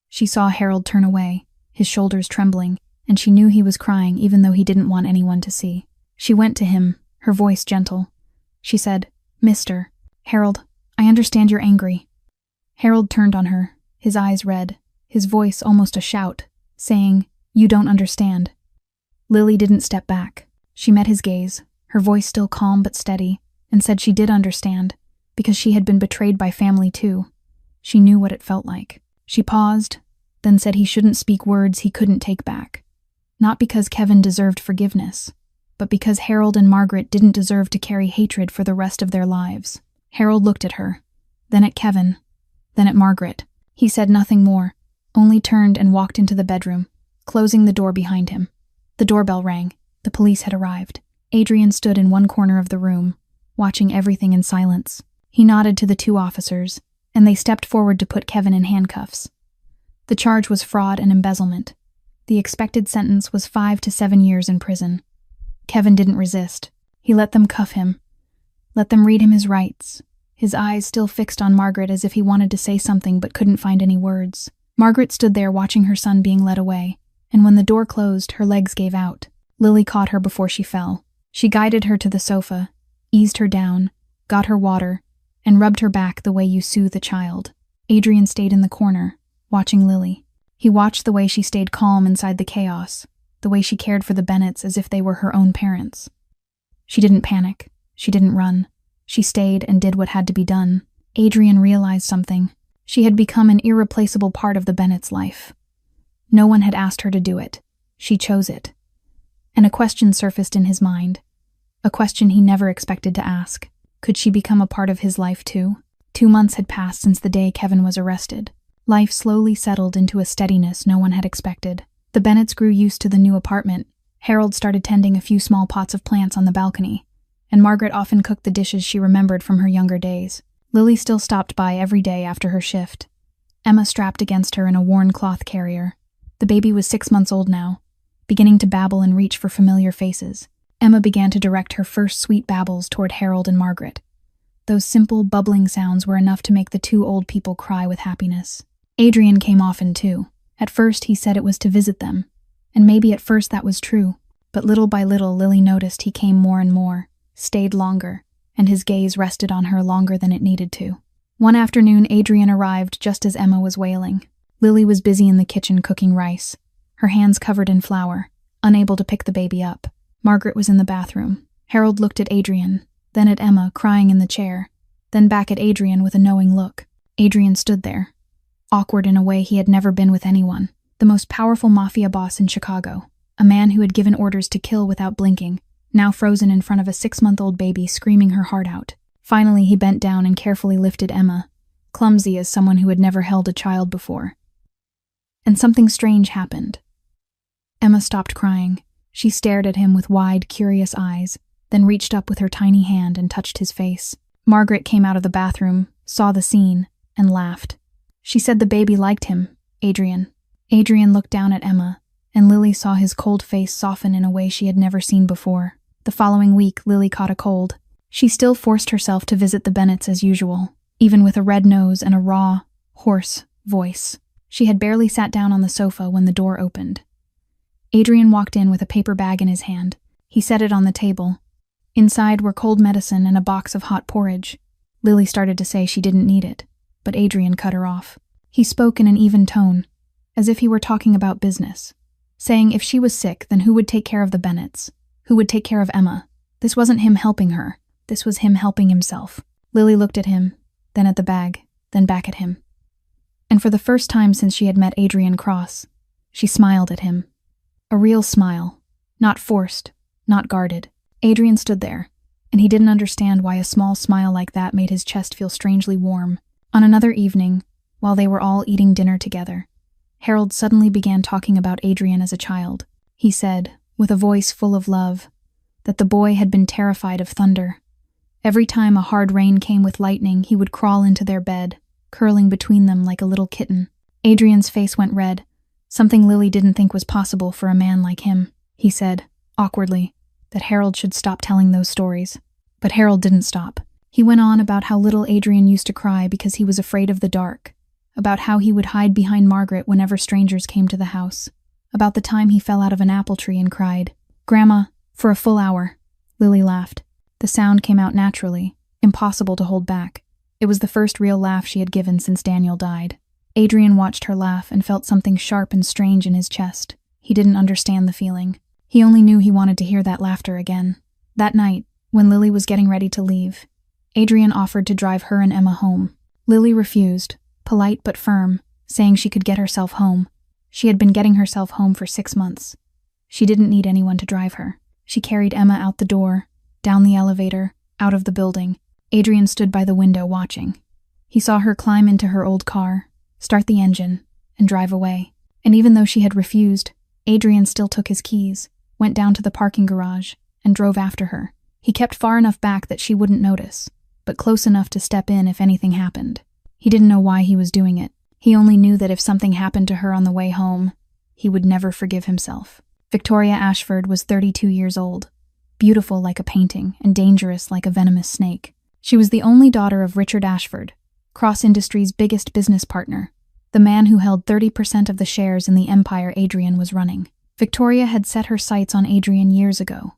She saw Harold turn away, his shoulders trembling, and she knew he was crying even though he didn't want anyone to see. She went to him, her voice gentle. She said, Mister, Harold, I understand you're angry. Harold turned on her, his eyes red, his voice almost a shout, saying, You don't understand. Lily didn't step back. She met his gaze, her voice still calm but steady, and said she did understand, because she had been betrayed by family too. She knew what it felt like. She paused, then said he shouldn't speak words he couldn't take back. Not because Kevin deserved forgiveness, but because Harold and Margaret didn't deserve to carry hatred for the rest of their lives. Harold looked at her, then at Kevin, then at Margaret. He said nothing more, only turned and walked into the bedroom, closing the door behind him. The doorbell rang. The police had arrived. Adrian stood in one corner of the room, watching everything in silence. He nodded to the 2 officers, and they stepped forward to put Kevin in handcuffs. The charge was fraud and embezzlement. The expected sentence was 5 to 7 years in prison. Kevin didn't resist. He let them cuff him, let them read him his rights, his eyes still fixed on Margaret as if he wanted to say something but couldn't find any words. Margaret stood there watching her son being led away, and when the door closed, her legs gave out. Lily caught her before she fell. She guided her to the sofa, eased her down, got her water, and rubbed her back the way you soothe a child. Adrian stayed in the corner, watching Lily. He watched the way she stayed calm inside the chaos, the way she cared for the Bennetts as if they were her own parents. She didn't panic. She didn't run. She stayed and did what had to be done. Adrian realized something. She had become an irreplaceable part of the Bennett's life. No one had asked her to do it. She chose it. And a question surfaced in his mind. A question he never expected to ask. Could she become a part of his life too? 2 months had passed since the day Kevin was arrested. Life slowly settled into a steadiness no one had expected. The Bennetts grew used to the new apartment. Harold started tending a few small pots of plants on the balcony, and Margaret often cooked the dishes she remembered from her younger days. Lily still stopped by every day after her shift, Emma strapped against her in a worn cloth carrier. The baby was 6 months old now, beginning to babble and reach for familiar faces. Emma began to direct her first sweet babbles toward Harold and Margaret. Those simple, bubbling sounds were enough to make the two old people cry with happiness. Adrian came often too. At first he said it was to visit them, and maybe at first that was true, but little by little Lily noticed he came more and more, stayed longer, and his gaze rested on her longer than it needed to. One afternoon, Adrian arrived just as Emma was wailing. Lily was busy in the kitchen cooking rice, her hands covered in flour, unable to pick the baby up. Margaret was in the bathroom. Harold looked at Adrian, then at Emma, crying in the chair, then back at Adrian with a knowing look. Adrian stood there, awkward in a way he had never been with anyone. The most powerful mafia boss in Chicago, a man who had given orders to kill without blinking, now frozen in front of a 6-month-old baby screaming her heart out. Finally, he bent down and carefully lifted Emma, clumsy as someone who had never held a child before. And something strange happened. Emma stopped crying. She stared at him with wide, curious eyes, then reached up with her tiny hand and touched his face. Margaret came out of the bathroom, saw the scene, and laughed. She said the baby liked him, Adrian. Adrian looked down at Emma, and Lily saw his cold face soften in a way she had never seen before. The following week, Lily caught a cold. She still forced herself to visit the Bennetts as usual, even with a red nose and a raw, hoarse voice. She had barely sat down on the sofa when the door opened. Adrian walked in with a paper bag in his hand. He set it on the table. Inside were cold medicine and a box of hot porridge. Lily started to say she didn't need it, but Adrian cut her off. He spoke in an even tone, as if he were talking about business, saying if she was sick, then who would take care of the Bennetts? Who would take care of Emma? This wasn't him helping her. This was him helping himself. Lily looked at him, then at the bag, then back at him. And for the first time since she had met Adrian Cross, she smiled at him. A real smile, not forced, not guarded. Adrian stood there, and he didn't understand why a small smile like that made his chest feel strangely warm. On another evening, while they were all eating dinner together, Harold suddenly began talking about Adrian as a child. He said, with a voice full of love, that the boy had been terrified of thunder. Every time a hard rain came with lightning, he would crawl into their bed, curling between them like a little kitten. Adrian's face went red, something Lily didn't think was possible for a man like him. He said, awkwardly, that Harold should stop telling those stories. But Harold didn't stop. He went on about how little Adrian used to cry because he was afraid of the dark, about how he would hide behind Margaret whenever strangers came to the house, about the time he fell out of an apple tree and cried, "Grandma," for a full hour. Lily laughed. The sound came out naturally, impossible to hold back. It was the first real laugh she had given since Daniel died. Adrian watched her laugh and felt something sharp and strange in his chest. He didn't understand the feeling. He only knew he wanted to hear that laughter again. That night, when Lily was getting ready to leave, Adrian offered to drive her and Emma home. Lily refused, polite but firm, saying she could get herself home. She had been getting herself home for 6 months. She didn't need anyone to drive her. She carried Emma out the door, down the elevator, out of the building. Adrian stood by the window watching. He saw her climb into her old car, start the engine, and drive away. And even though she had refused, Adrian still took his keys, went down to the parking garage, and drove after her. He kept far enough back that she wouldn't notice, but close enough to step in if anything happened. He didn't know why he was doing it. He only knew that if something happened to her on the way home, he would never forgive himself. Victoria Ashford was 32 years old, beautiful like a painting and dangerous like a venomous snake. She was the only daughter of Richard Ashford, Cross Industries' biggest business partner, the man who held 30% of the shares in the empire Adrian was running. Victoria had set her sights on Adrian years ago,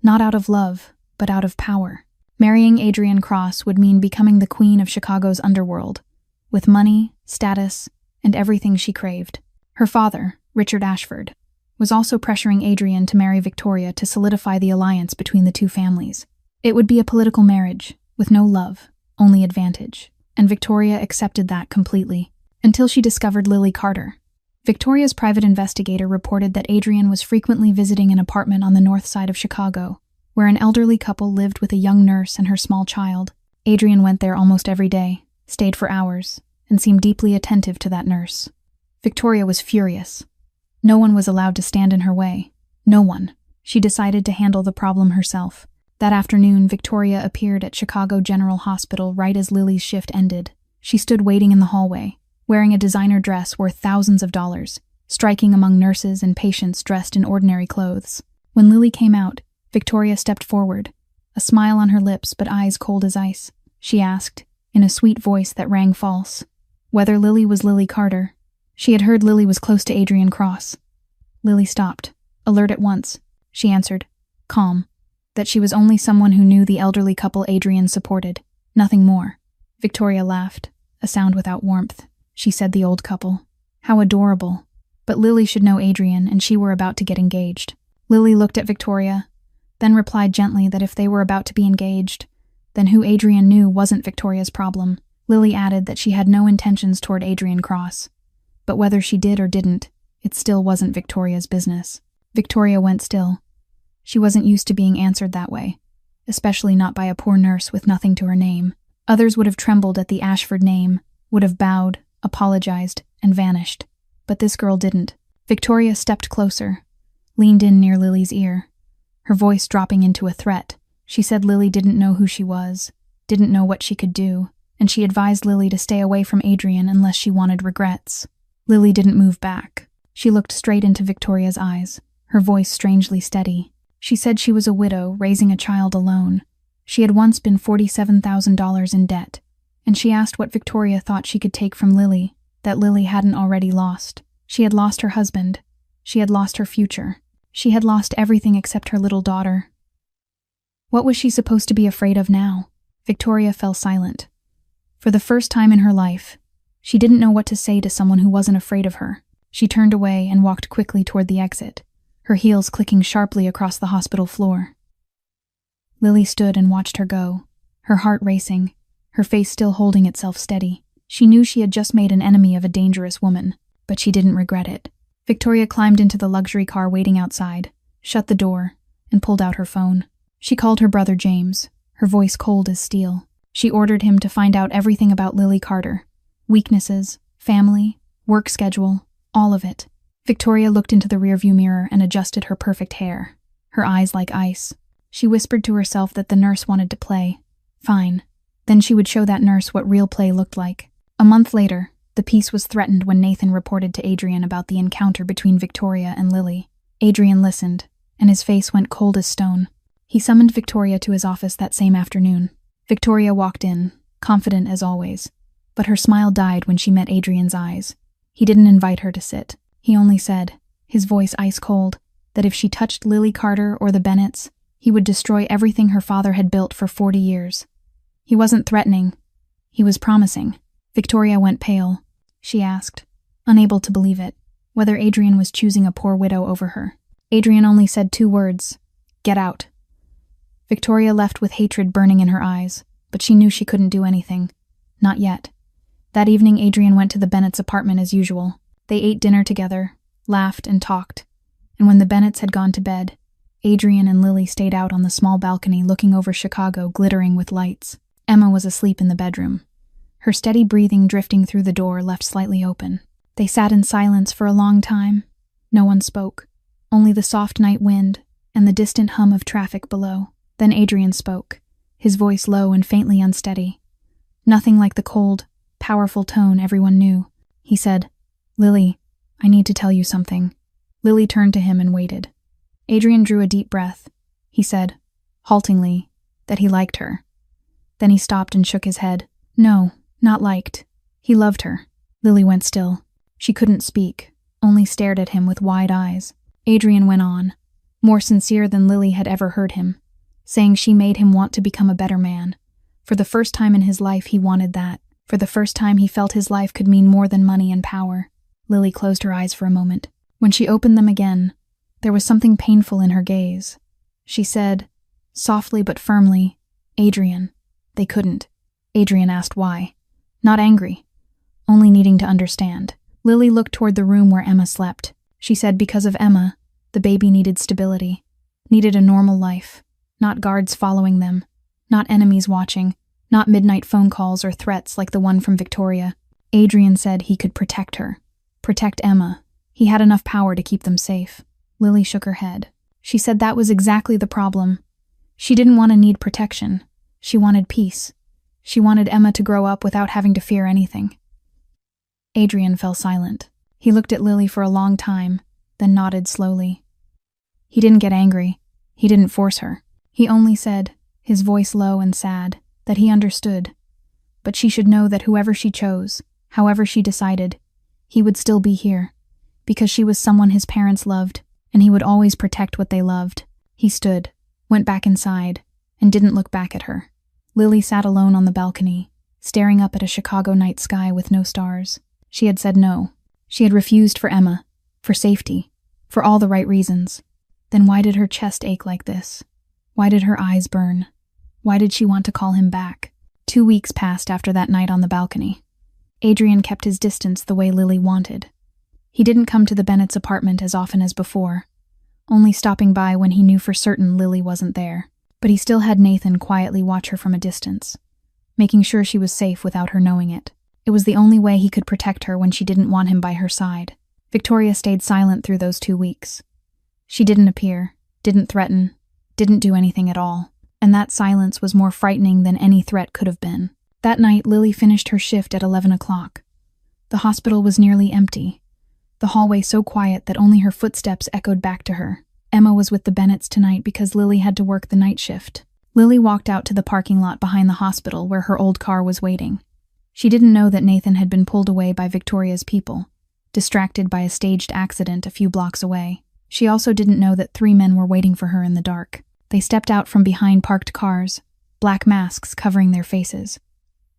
not out of love, but out of power. Marrying Adrian Cross would mean becoming the queen of Chicago's underworld, with money, status, and everything she craved. Her father, Richard Ashford, was also pressuring Adrian to marry Victoria to solidify the alliance between the two families. It would be a political marriage, with no love, only advantage, and Victoria accepted that completely, until she discovered Lily Carter. Victoria's private investigator reported that Adrian was frequently visiting an apartment on the north side of Chicago, where an elderly couple lived with a young nurse and her small child. Adrian went there almost every day, stayed for hours, and seemed deeply attentive to that nurse. Victoria was furious. No one was allowed to stand in her way. No one. She decided to handle the problem herself. That afternoon, Victoria appeared at Chicago General Hospital right as Lily's shift ended. She stood waiting in the hallway, wearing a designer dress worth thousands of dollars, striking among nurses and patients dressed in ordinary clothes. When Lily came out, Victoria stepped forward, a smile on her lips but eyes cold as ice. She asked, in a sweet voice that rang false, whether Lily was Lily Carter. She had heard Lily was close to Adrian Cross. Lily stopped, alert at once. She answered, calm, that she was only someone who knew the elderly couple Adrian supported, nothing more. Victoria laughed, a sound without warmth. She said the old couple. How adorable. But Lily should know Adrian, and she were about to get engaged. Lily looked at Victoria, then replied gently that if they were about to be engaged, then who Adrian knew wasn't Victoria's problem. Lily added that she had no intentions toward Adrian Cross. But whether she did or didn't, it still wasn't Victoria's business. Victoria went still. She wasn't used to being answered that way, especially not by a poor nurse with nothing to her name. Others would have trembled at the Ashford name, would have bowed, apologized, and vanished. But this girl didn't. Victoria stepped closer, leaned in near Lily's ear, her voice dropping into a threat. She said Lily didn't know who she was, didn't know what she could do, and she advised Lily to stay away from Adrian unless she wanted regrets. Lily didn't move back. She looked straight into Victoria's eyes, her voice strangely steady. She said she was a widow, raising a child alone. She had once been $47,000 in debt, and she asked what Victoria thought she could take from Lily, that Lily hadn't already lost. She had lost her husband. She had lost her future. She had lost everything except her little daughter. What was she supposed to be afraid of now? Victoria fell silent. For the first time in her life, she didn't know what to say to someone who wasn't afraid of her. She turned away and walked quickly toward the exit, her heels clicking sharply across the hospital floor. Lily stood and watched her go, her heart racing, her face still holding itself steady. She knew she had just made an enemy of a dangerous woman, but she didn't regret it. Victoria climbed into the luxury car waiting outside, shut the door, and pulled out her phone. She called her brother James, her voice cold as steel. She ordered him to find out everything about Lily Carter. Weaknesses, family, work schedule, all of it. Victoria looked into the rearview mirror and adjusted her perfect hair, her eyes like ice. She whispered to herself that the nurse wanted to play. Fine. Then she would show that nurse what real play looked like. A month later, the peace was threatened when Nathan reported to Adrian about the encounter between Victoria and Lily. Adrian listened, and his face went cold as stone. He summoned Victoria to his office that same afternoon. Victoria walked in, confident as always, but her smile died when she met Adrian's eyes. He didn't invite her to sit. He only said, his voice ice cold, that if she touched Lily Carter or the Bennetts, he would destroy everything her father had built for 40 years. He wasn't threatening. He was promising. Victoria went pale. She asked, unable to believe it, whether Adrian was choosing a poor widow over her. Adrian only said 2 words, "Get out." Victoria left with hatred burning in her eyes, but she knew she couldn't do anything. Not yet. That evening, Adrian went to the Bennetts' apartment as usual. They ate dinner together, laughed and talked, and when the Bennetts had gone to bed, Adrian and Lily stayed out on the small balcony looking over Chicago glittering with lights. Emma was asleep in the bedroom. Her steady breathing drifting through the door left slightly open. They sat in silence for a long time. No one spoke, only the soft night wind and the distant hum of traffic below. Then Adrian spoke, his voice low and faintly unsteady. Nothing like the cold, powerful tone everyone knew. He said, "Lily, I need to tell you something." Lily turned to him and waited. Adrian drew a deep breath. He said, haltingly, that he liked her. Then he stopped and shook his head. No, not liked. He loved her. Lily went still. She couldn't speak, only stared at him with wide eyes. Adrian went on, more sincere than Lily had ever heard him, saying she made him want to become a better man. For the first time in his life, he wanted that. For the first time, he felt his life could mean more than money and power. Lily closed her eyes for a moment. When she opened them again, there was something painful in her gaze. She said, softly but firmly, "Adrian." They couldn't. Adrian asked why. Not angry, only needing to understand. Lily looked toward the room where Emma slept. She said because of Emma, the baby needed stability, needed a normal life, not guards following them, not enemies watching, not midnight phone calls or threats like the one from Victoria. Adrian said he could protect her, protect Emma, He had enough power to keep them safe. Lily shook her head. She said that was exactly the problem. She didn't want to need protection. She wanted peace. She wanted Emma to grow up without having to fear anything. Adrian fell silent. He looked at Lily for a long time, then nodded slowly. He didn't get angry. He didn't force her. He only said, his voice low and sad, that he understood. But she should know that whoever she chose, however she decided, he would still be here, because she was someone his parents loved, and he would always protect what they loved. He stood, went back inside, and didn't look back at her. Lily sat alone on the balcony, staring up at a Chicago night sky with no stars. She had said no. She had refused for Emma, for safety, for all the right reasons. Then why did her chest ache like this? Why did her eyes burn? Why did she want to call him back? 2 weeks passed after that night on the balcony. Adrian kept his distance the way Lily wanted. He didn't come to the Bennetts' apartment as often as before, only stopping by when he knew for certain Lily wasn't there. But he still had Nathan quietly watch her from a distance, making sure she was safe without her knowing it. It was the only way he could protect her when she didn't want him by her side. Victoria stayed silent through those 2 weeks. She didn't appear, didn't threaten, didn't do anything at all, and that silence was more frightening than any threat could have been. That night, Lily finished her shift at 11 o'clock. The hospital was nearly empty, the hallway so quiet that only her footsteps echoed back to her. Emma was with the Bennetts tonight because Lily had to work the night shift. Lily walked out to the parking lot behind the hospital where her old car was waiting. She didn't know that Nathan had been pulled away by Victoria's people, distracted by a staged accident a few blocks away. She also didn't know that 3 men were waiting for her in the dark. They stepped out from behind parked cars, black masks covering their faces.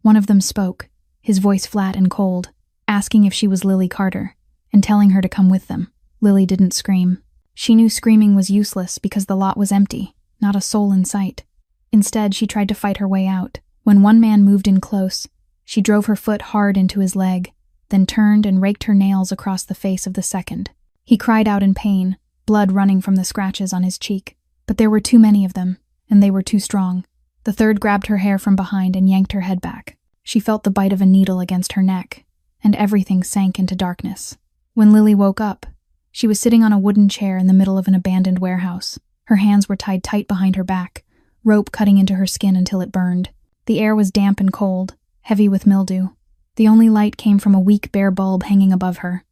One of them spoke, his voice flat and cold, asking if she was Lily Carter, and telling her to come with them. Lily didn't scream. She knew screaming was useless because the lot was empty, not a soul in sight. Instead, she tried to fight her way out. When one man moved in close, she drove her foot hard into his leg, then turned and raked her nails across the face of the second. He cried out in pain, blood running from the scratches on his cheek. But there were too many of them, and they were too strong. The third grabbed her hair from behind and yanked her head back. She felt the bite of a needle against her neck, and everything sank into darkness. When Lily woke up, she was sitting on a wooden chair in the middle of an abandoned warehouse. Her hands were tied tight behind her back, rope cutting into her skin until it burned. The air was damp and cold, heavy with mildew. The only light came from a weak bare bulb hanging above her.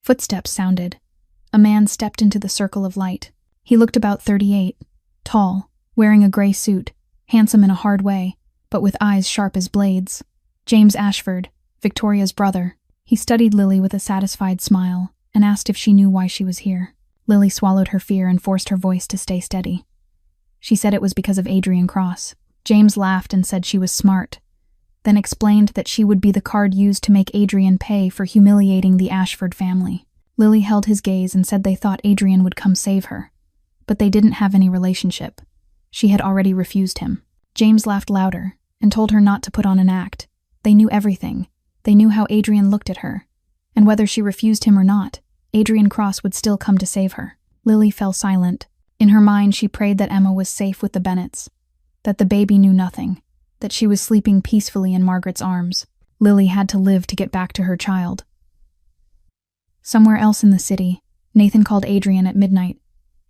Footsteps sounded. A man stepped into the circle of light. He looked about 38, tall, wearing a gray suit, handsome in a hard way, but with eyes sharp as blades. James Ashford, Victoria's brother. He studied Lily with a satisfied smile and asked if she knew why she was here. Lily swallowed her fear and forced her voice to stay steady. She said it was because of Adrian Cross. James laughed and said she was smart, then explained that she would be the card used to make Adrian pay for humiliating the Ashford family. Lily held his gaze and said they thought Adrian would come save her, but they didn't have any relationship. She had already refused him. James laughed louder and told her not to put on an act. They knew everything. They knew how Adrian looked at her, and whether she refused him or not, Adrian Cross would still come to save her. Lily fell silent. In her mind, she prayed that Emma was safe with the Bennetts, that the baby knew nothing, that she was sleeping peacefully in Margaret's arms. Lily had to live to get back to her child. Somewhere else in the city, Nathan called Adrian at midnight,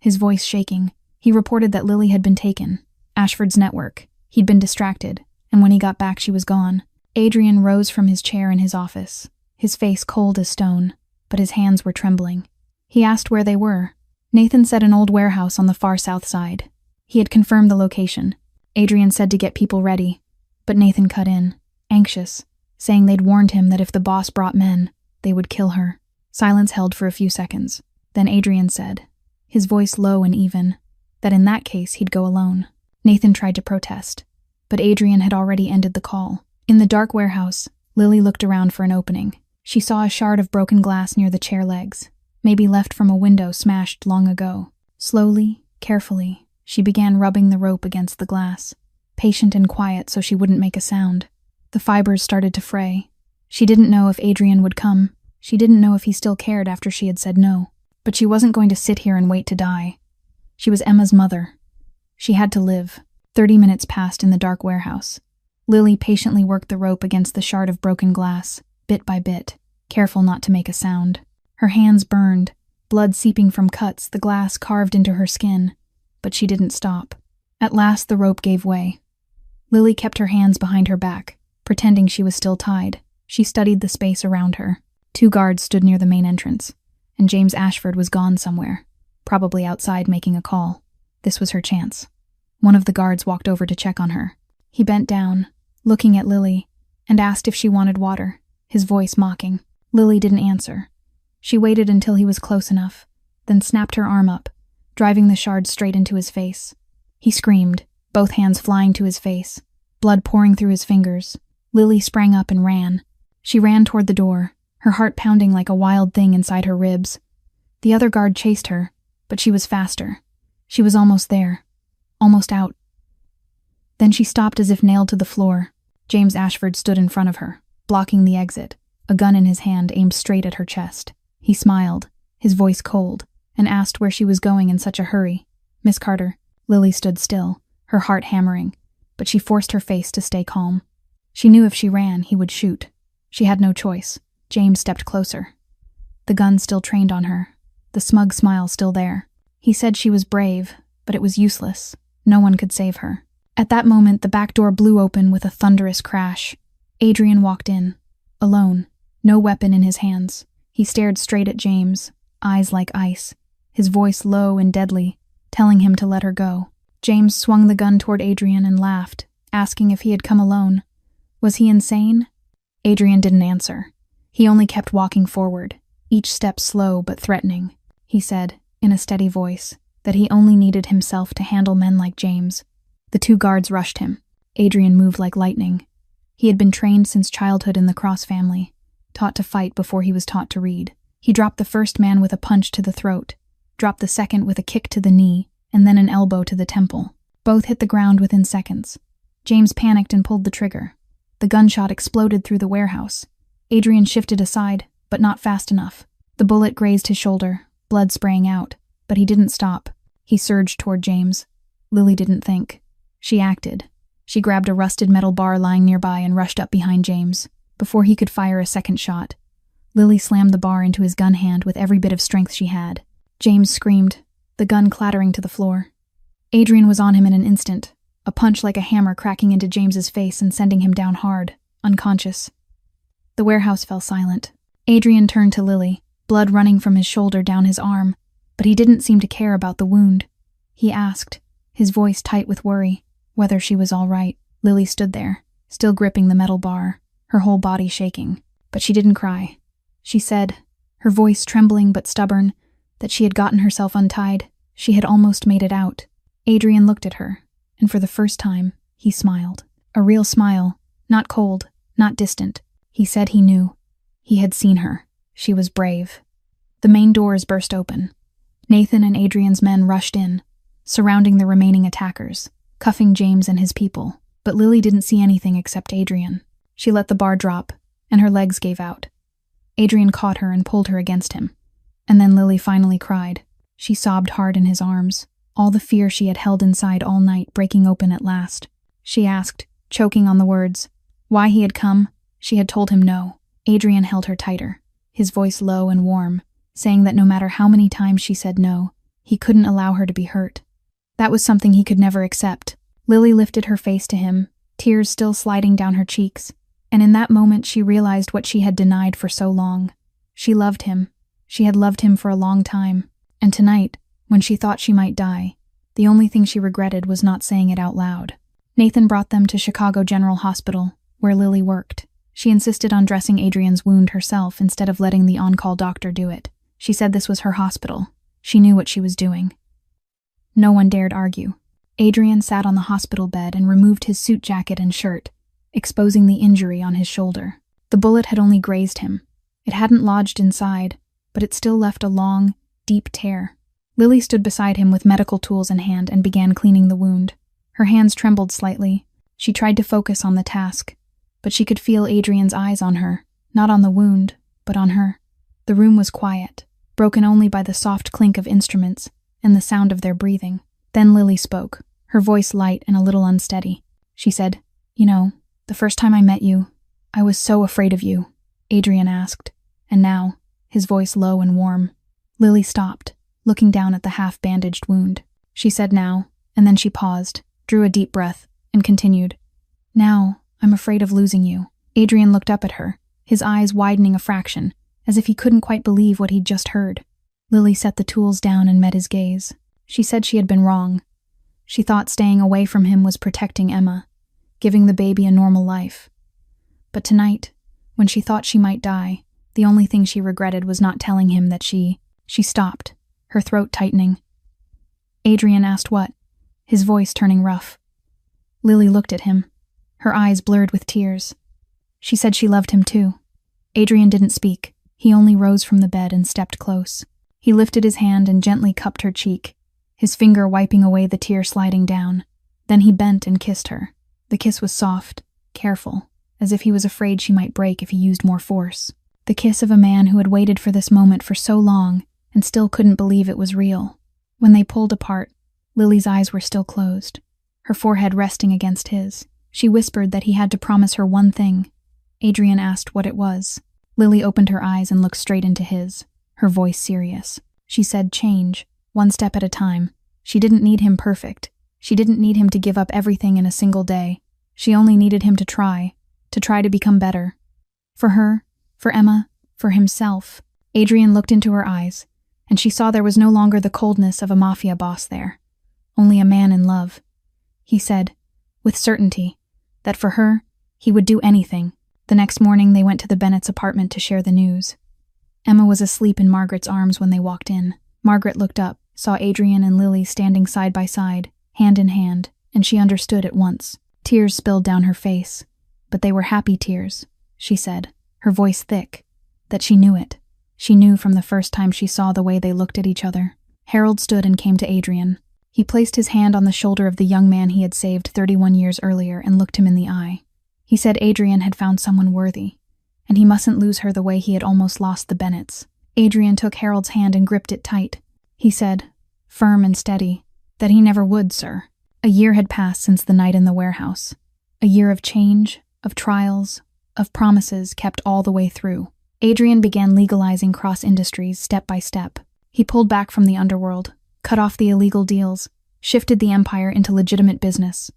his voice shaking. He reported that Lily had been taken, Ashford's network. He'd been distracted, and when he got back, she was gone. Adrian rose from his chair in his office, his face cold as stone, but his hands were trembling. He asked where they were. Nathan said an old warehouse on the far south side. He had confirmed the location. Adrian said to get people ready, but Nathan cut in, anxious, saying they'd warned him that if the boss brought men, they would kill her. Silence held for a few seconds. Then Adrian said, his voice low and even, that in that case he'd go alone. Nathan tried to protest, but Adrian had already ended the call. In the dark warehouse, Lily looked around for an opening. She saw a shard of broken glass near the chair legs, maybe left from a window smashed long ago. Slowly, carefully, she began rubbing the rope against the glass, patient and quiet so she wouldn't make a sound. The fibers started to fray. She didn't know if Adrian would come. She didn't know if he still cared after she had said no. But she wasn't going to sit here and wait to die. She was Emma's mother. She had to live. 30 minutes passed in the dark warehouse. Lily patiently worked the rope against the shard of broken glass, bit by bit, careful not to make a sound. Her hands burned, blood seeping from cuts the glass carved into her skin, but she didn't stop. At last the rope gave way. Lily kept her hands behind her back, pretending she was still tied. She studied the space around her. 2 guards stood near the main entrance, and James Ashford was gone somewhere, probably outside making a call. This was her chance. One of the guards walked over to check on her. He bent down, looking at Lily, and asked if she wanted water, his voice mocking. Lily didn't answer. She waited until he was close enough, then snapped her arm up, driving the shard straight into his face. He screamed, both hands flying to his face, blood pouring through his fingers. Lily sprang up and ran. She ran toward the door, her heart pounding like a wild thing inside her ribs. The other guard chased her, but she was faster. She was almost there, almost out. Then she stopped as if nailed to the floor. James Ashford stood in front of her, blocking the exit, a gun in his hand aimed straight at her chest. He smiled, his voice cold, and asked where she was going in such a hurry. "Miss Carter." Lily stood still, her heart hammering, but she forced her face to stay calm. She knew if she ran, he would shoot. She had no choice. James stepped closer. The gun still trained on her, the smug smile still there. He said she was brave, but it was useless. No one could save her. At that moment, the back door blew open with a thunderous crash. Adrian walked in, alone, no weapon in his hands. He stared straight at James, eyes like ice, his voice low and deadly, telling him to let her go. James swung the gun toward Adrian and laughed, asking if he had come alone. Was he insane? Adrian didn't answer. He only kept walking forward, each step slow but threatening. He said, in a steady voice, that he only needed himself to handle men like James. The 2 guards rushed him. Adrian moved like lightning. He had been trained since childhood in the Cross family, taught to fight before he was taught to read. He dropped the first man with a punch to the throat, dropped the second with a kick to the knee, and then an elbow to the temple. Both hit the ground within seconds. James panicked and pulled the trigger. The gunshot exploded through the warehouse. Adrian shifted aside, but not fast enough. The bullet grazed his shoulder, blood spraying out, but he didn't stop. He surged toward James. Lily didn't think. She acted. She grabbed a rusted metal bar lying nearby and rushed up behind James. Before he could fire a second shot, Lily slammed the bar into his gun hand with every bit of strength she had. James screamed, the gun clattering to the floor. Adrian was on him in an instant, a punch like a hammer cracking into James's face and sending him down hard, unconscious. The warehouse fell silent. Adrian turned to Lily, blood running from his shoulder down his arm, but he didn't seem to care about the wound. He asked, his voice tight with worry, whether she was all right. Lily stood there, still gripping the metal bar, her whole body shaking, but she didn't cry. She said, her voice trembling but stubborn, that she had gotten herself untied. She had almost made it out. Adrian looked at her, and for the first time, he smiled. A real smile, not cold, not distant. He said he knew. He had seen her. She was brave. The main doors burst open. Nathan and Adrian's men rushed in, surrounding the remaining attackers, cuffing James and his people. But Lily didn't see anything except Adrian. She let the bar drop, and her legs gave out. Adrian caught her and pulled her against him. And then Lily finally cried. She sobbed hard in his arms, all the fear she had held inside all night breaking open at last. She asked, choking on the words, why he had come. She had told him no. Adrian held her tighter, his voice low and warm, saying that no matter how many times she said no, he couldn't allow her to be hurt. That was something he could never accept. Lily lifted her face to him, tears still sliding down her cheeks, and in that moment she realized what she had denied for so long. She loved him. She had loved him for a long time, and tonight, when she thought she might die, the only thing she regretted was not saying it out loud. Nathan brought them to Chicago General Hospital, where Lily worked. She insisted on dressing Adrian's wound herself instead of letting the on-call doctor do it. She said this was her hospital. She knew what she was doing. No one dared argue. Adrian sat on the hospital bed and removed his suit jacket and shirt, exposing the injury on his shoulder. The bullet had only grazed him. It hadn't lodged inside, but it still left a long, deep tear. Lily stood beside him with medical tools in hand and began cleaning the wound. Her hands trembled slightly. She tried to focus on the task, but she could feel Adrian's eyes on her, not on the wound, but on her. The room was quiet, broken only by the soft clink of instruments and the sound of their breathing. Then Lily spoke, her voice light and a little unsteady. She said, "You know, the first time I met you, I was so afraid of you," Adrian asked. "And now, his voice low and warm. Lily stopped, looking down at the half-bandaged wound. She said now, and then she paused, drew a deep breath, and continued. Now, I'm afraid of losing you. Adrian looked up at her, his eyes widening a fraction, as if he couldn't quite believe what he'd just heard. Lily set the tools down and met his gaze. She said she had been wrong. She thought staying away from him was protecting Emma, giving the baby a normal life. But tonight, when she thought she might die, the only thing she regretted was not telling him that she stopped, her throat tightening. Adrian asked what, his voice turning rough. Lily looked at him, her eyes blurred with tears. She said she loved him too. Adrian didn't speak. He only rose from the bed and stepped close. He lifted his hand and gently cupped her cheek, his finger wiping away the tear sliding down. Then he bent and kissed her. The kiss was soft, careful, as if he was afraid she might break if he used more force. The kiss of a man who had waited for this moment for so long and still couldn't believe it was real. When they pulled apart, Lily's eyes were still closed, her forehead resting against his. She whispered that he had to promise her one thing. Adrian asked what it was. Lily opened her eyes and looked straight into his, her voice serious. She said change, one step at a time. She didn't need him perfect. She didn't need him to give up everything in a single day. She only needed him to try to become better. For her, for Emma, for himself. Adrian looked into her eyes, and she saw there was no longer the coldness of a mafia boss there, only a man in love. He said, with certainty, that for her, he would do anything. The next morning they went to the Bennetts' apartment to share the news. Emma was asleep in Margaret's arms when they walked in. Margaret looked up, saw Adrian and Lily standing side by side, hand in hand, and she understood at once. Tears spilled down her face, but they were happy tears, she said, her voice thick, that she knew it. She knew from the first time she saw the way they looked at each other. Harold stood and came to Adrian. He placed his hand on the shoulder of the young man he had saved 31 years earlier and looked him in the eye. He said Adrian had found someone worthy, and he mustn't lose her the way he had almost lost the Bennetts. Adrian took Harold's hand and gripped it tight. He said, firm and steady, that he never would, sir. A year had passed since the night in the warehouse. A year of change, of trials, of promises kept all the way through. Adrian began legalizing cross-industries step by step. He pulled back from the underworld, cut off the illegal deals, shifted the empire into legitimate business.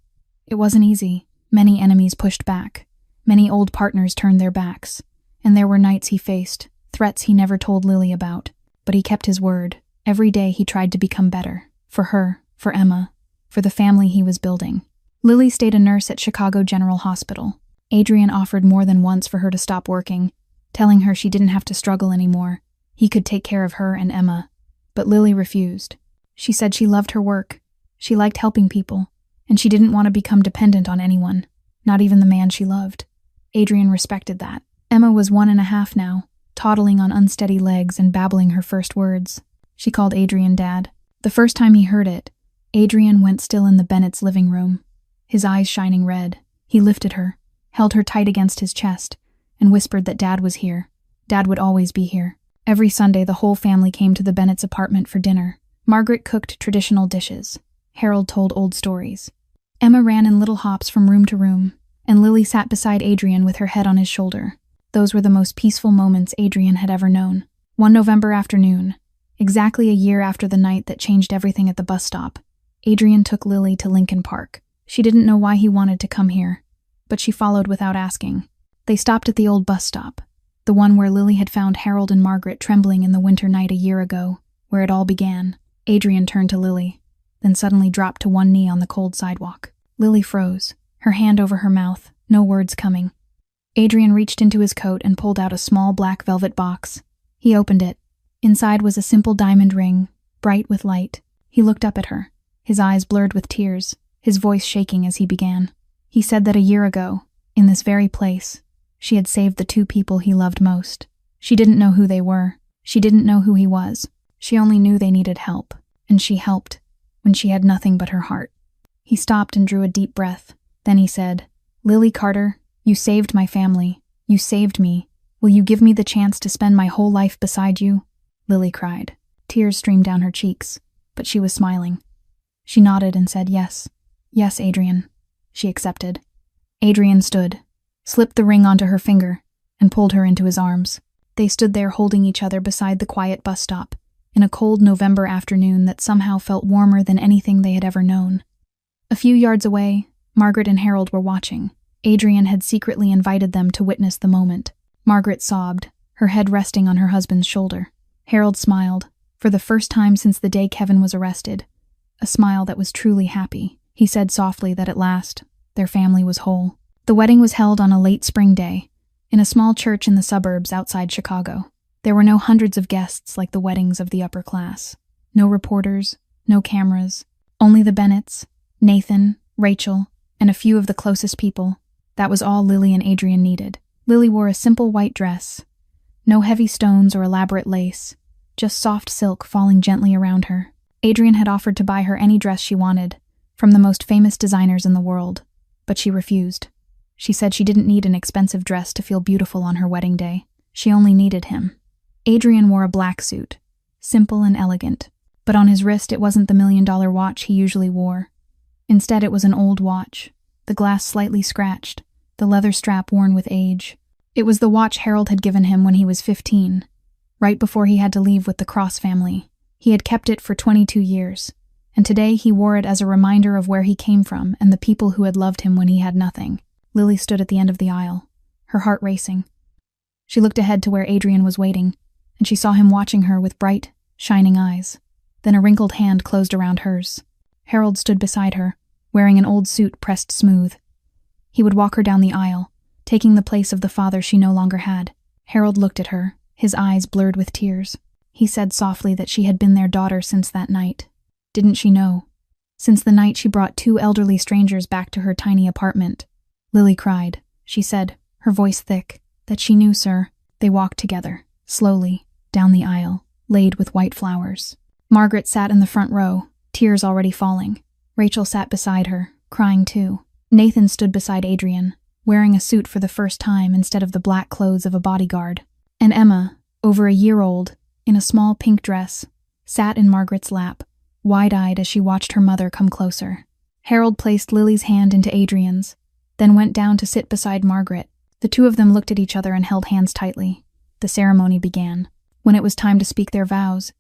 It wasn't easy. Many enemies pushed back. Many old partners turned their backs. And there were nights he faced, threats he never told Lily about. But he kept his word. Every day he tried to become better. For her, for Emma, for the family he was building. Lily stayed a nurse at Chicago General Hospital. Adrian offered more than once for her to stop working, telling her she didn't have to struggle anymore. He could take care of her and Emma. But Lily refused. She said she loved her work. She liked helping people, and she didn't want to become dependent on anyone, not even the man she loved. Adrian respected that. Emma was 1.5 now, toddling on unsteady legs and babbling her first words. She called Adrian Dad. The first time he heard it, Adrian went still in the Bennetts' living room, his eyes shining red. He lifted her, held her tight against his chest, and whispered that Dad was here. Dad would always be here. Every Sunday, the whole family came to the Bennetts' apartment for dinner. Margaret cooked traditional dishes. Harold told old stories. Emma ran in little hops from room to room, and Lily sat beside Adrian with her head on his shoulder. Those were the most peaceful moments Adrian had ever known. One November afternoon, exactly a year after the night that changed everything at the bus stop, Adrian took Lily to Lincoln Park. She didn't know why he wanted to come here, but she followed without asking. They stopped at the old bus stop, the one where Lily had found Harold and Margaret trembling in the winter night a year ago, where it all began. Adrian turned to Lily, then suddenly dropped to one knee on the cold sidewalk. Lily froze, her hand over her mouth, no words coming. Adrian reached into his coat and pulled out a small black velvet box. He opened it. Inside was a simple diamond ring, bright with light. He looked up at her, his eyes blurred with tears, his voice shaking as he began. He said that a year ago, in this very place, she had saved the 2 people he loved most. She didn't know who they were. She didn't know who he was. She only knew they needed help, and she helped, when she had nothing but her heart. He stopped and drew a deep breath. Then he said, "Lily Carter, you saved my family. You saved me. Will you give me the chance to spend my whole life beside you?" Lily cried. Tears streamed down her cheeks, but she was smiling. She nodded and said yes. "Yes, Adrian." She accepted. Adrian stood, slipped the ring onto her finger, and pulled her into his arms. They stood there holding each other beside the quiet bus stop, in a cold November afternoon that somehow felt warmer than anything they had ever known. A few yards away, Margaret and Harold were watching. Adrian had secretly invited them to witness the moment. Margaret sobbed, her head resting on her husband's shoulder. Harold smiled, for the first time since the day Kevin was arrested. A smile that was truly happy. He said softly that at last, their family was whole. The wedding was held on a late spring day, in a small church in the suburbs outside Chicago. There were no hundreds of guests like the weddings of the upper class. No reporters, no cameras, only the Bennetts, Nathan, Rachel, and a few of the closest people. That was all Lily and Adrian needed. Lily wore a simple white dress. No heavy stones or elaborate lace, just soft silk falling gently around her. Adrian had offered to buy her any dress she wanted, from the most famous designers in the world, but she refused. She said she didn't need an expensive dress to feel beautiful on her wedding day. She only needed him. Adrian wore a black suit, simple and elegant, but on his wrist it wasn't the $1 million watch he usually wore. Instead, it was an old watch, the glass slightly scratched, the leather strap worn with age. It was the watch Harold had given him when he was 15, right before he had to leave with the Cross family. He had kept it for 22 years, and today he wore it as a reminder of where he came from and the people who had loved him when he had nothing. Lily stood at the end of the aisle, her heart racing. She looked ahead to where Adrian was waiting, and she saw him watching her with bright, shining eyes. Then a wrinkled hand closed around hers. Harold stood beside her, wearing an old suit pressed smooth. He would walk her down the aisle, taking the place of the father she no longer had. Harold looked at her, his eyes blurred with tears. He said softly that she had been their daughter since that night. Didn't she know? Since the night she brought 2 elderly strangers back to her tiny apartment. Lily cried. She said, her voice thick, that she knew, sir. They walked together, slowly, down the aisle, laid with white flowers. Margaret sat in the front row, tears already falling. Rachel sat beside her, crying too. Nathan stood beside Adrian, wearing a suit for the first time instead of the black clothes of a bodyguard. And Emma, over a year old, in a small pink dress, sat in Margaret's lap, wide-eyed as she watched her mother come closer. Harold placed Lily's hand into Adrian's, then went down to sit beside Margaret. The two of them looked at each other and held hands tightly. The ceremony began. When it was time to speak their vows,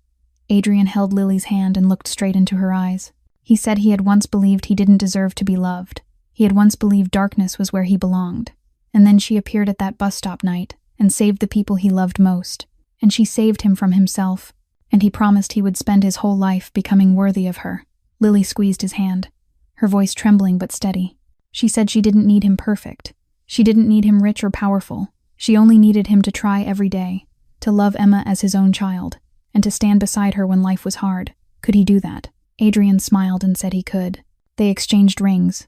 Adrian held Lily's hand and looked straight into her eyes. He said he had once believed he didn't deserve to be loved. He had once believed darkness was where he belonged. And then she appeared at that bus stop night and saved the people he loved most. And she saved him from himself, and he promised he would spend his whole life becoming worthy of her. Lily squeezed his hand, her voice trembling but steady. She said she didn't need him perfect. She didn't need him rich or powerful. She only needed him to try every day, to love Emma as his own child, and to stand beside her when life was hard. Could he do that? Adrian smiled and said he could. They exchanged rings.